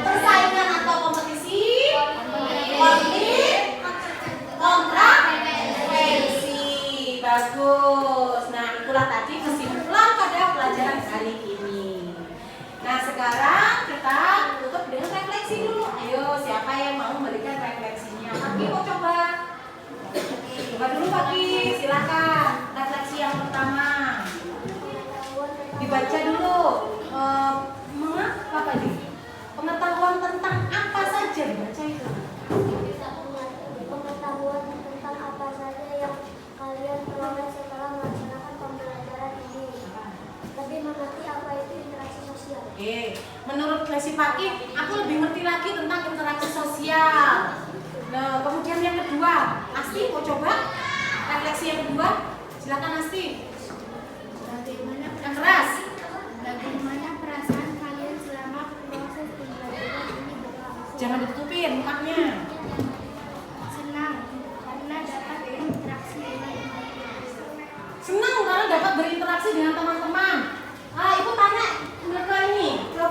Speaker 1: persaingan atau kompetisi, konflik, kontravensi. Bagus. Nah, itulah tadi kesimpulan pada pelajaran hari ini. Nah, sekarang kita tutup dengan refleksi dulu. Ayo, siapa yang mau memberikan refleksinya? Fakih mau coba? Coba dulu Fakih, silakan. Refleksi yang pertama. Dibaca dulu. Mengapa tadi? Pengetahuan tentang apa saja dibaca itu?
Speaker 10: Pengetahuan tentang apa saja yang kalian peroleh setelah melaksanakan pembelajaran ini. Lebih mengerti apa itu interaksi sosial.
Speaker 1: Oke, menurut Lesi Fakih, aku lebih ngerti lagi tentang interaksi sosial. Nah, kemudian yang kedua, Asti mau coba refleksi yang kedua? Silakan Asti. Yang keras.
Speaker 8: Bagaimana perasaan kalian selama proses pembelajaran ini berlangsung?
Speaker 1: Jangan ditutupin mukanya.
Speaker 8: Senang karena dapat berinteraksi dengan
Speaker 1: Senang karena dapat berinteraksi dengan teman-teman. Ibu tanya ke ini, ke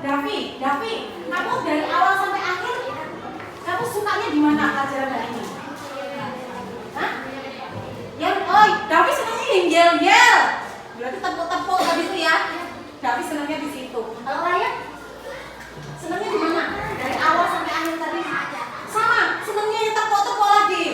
Speaker 1: Davi, kamu dari awal sampai akhir, kamu sukanya di mana pelajaran hari ini? Hah? Davi senangnya yel-yel. Berarti tepuk-tepuk tadi itu ya. Davi senangnya di situ. Kalau Raya senangnya di mana? Dari awal sampai akhir tadi. Sama, senangnya yang tepuk-tepuk lagi.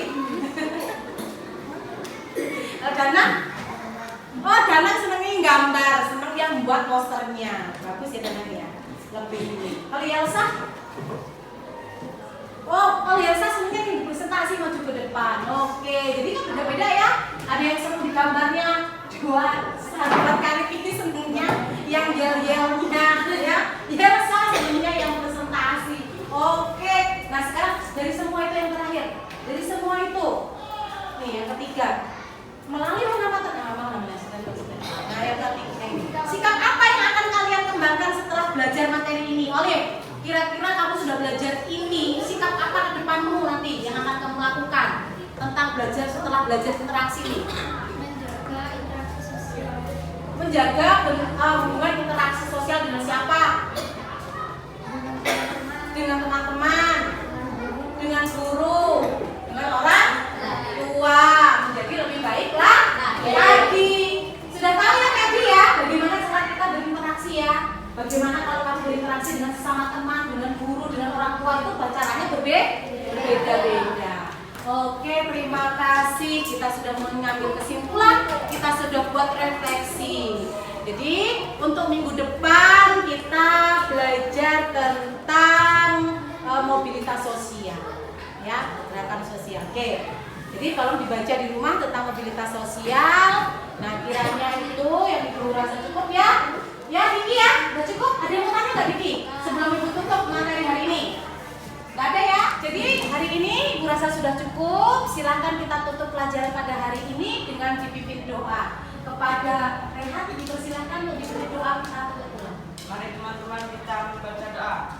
Speaker 1: Dana senangnya yang gambar, senang yang buat posternya. Bagus ya Dana ya. Lebih ini. Kalau Yelsa? Kalau Yelsa senangnya yang presentasi maju ke depan. Oke, jadi kan beda-beda ya. Ada yang senang di gambarnya. Dua sahabat kali ini senangnya yang yel-yelnya ya. Yelsa senangnya yang presentasi. Oke, nah sekarang dari semua itu yang terakhir. Dari semua itu, nih yang ketiga, melalui pengamatan Nah yang ketiga ini, sikap apa yang akan kalian kembangkan setelah belajar materi ini? Olive, kira-kira kamu sudah belajar ini, sikap apa ke depanmu nanti yang akan kamu lakukan tentang belajar setelah belajar interaksi nih?
Speaker 10: Menjaga interaksi sosial.
Speaker 1: Menjaga hubungan interaksi sosial dengan siapa? Dengan teman-teman, dengan guru, dengan orang tua, menjadi lebih baik lagi. Sudah tahu ya Febri ya, bagaimana cara kita berinteraksi ya? Bagaimana kalau kamu berinteraksi dengan sesama teman, dengan guru, dengan orang tua itu caranya berbeda-beda. Oke, terima kasih. Kita sudah mengambil kesimpulan, kita sudah buat refleksi. Jadi untuk minggu depan kita belajar tentang mobilitas sosial, ya, gerakan sosial. Oke. Jadi kalau dibaca di rumah tentang mobilitas sosial, nah kiranya itu yang Ibu rasa cukup ya? Ya Diki ya, udah cukup? Ada yang mau tanya nggak Diki? Sebelum Ibu tutup materi hari ini? Nggak ada ya? Jadi hari ini Ibu rasa sudah cukup. Silakan kita tutup pelajaran pada hari ini dengan dipimpin doa. Kepada Rehat dipersilakan untuk diberi doa kita tutup.
Speaker 11: Mari teman-teman kita membaca doa.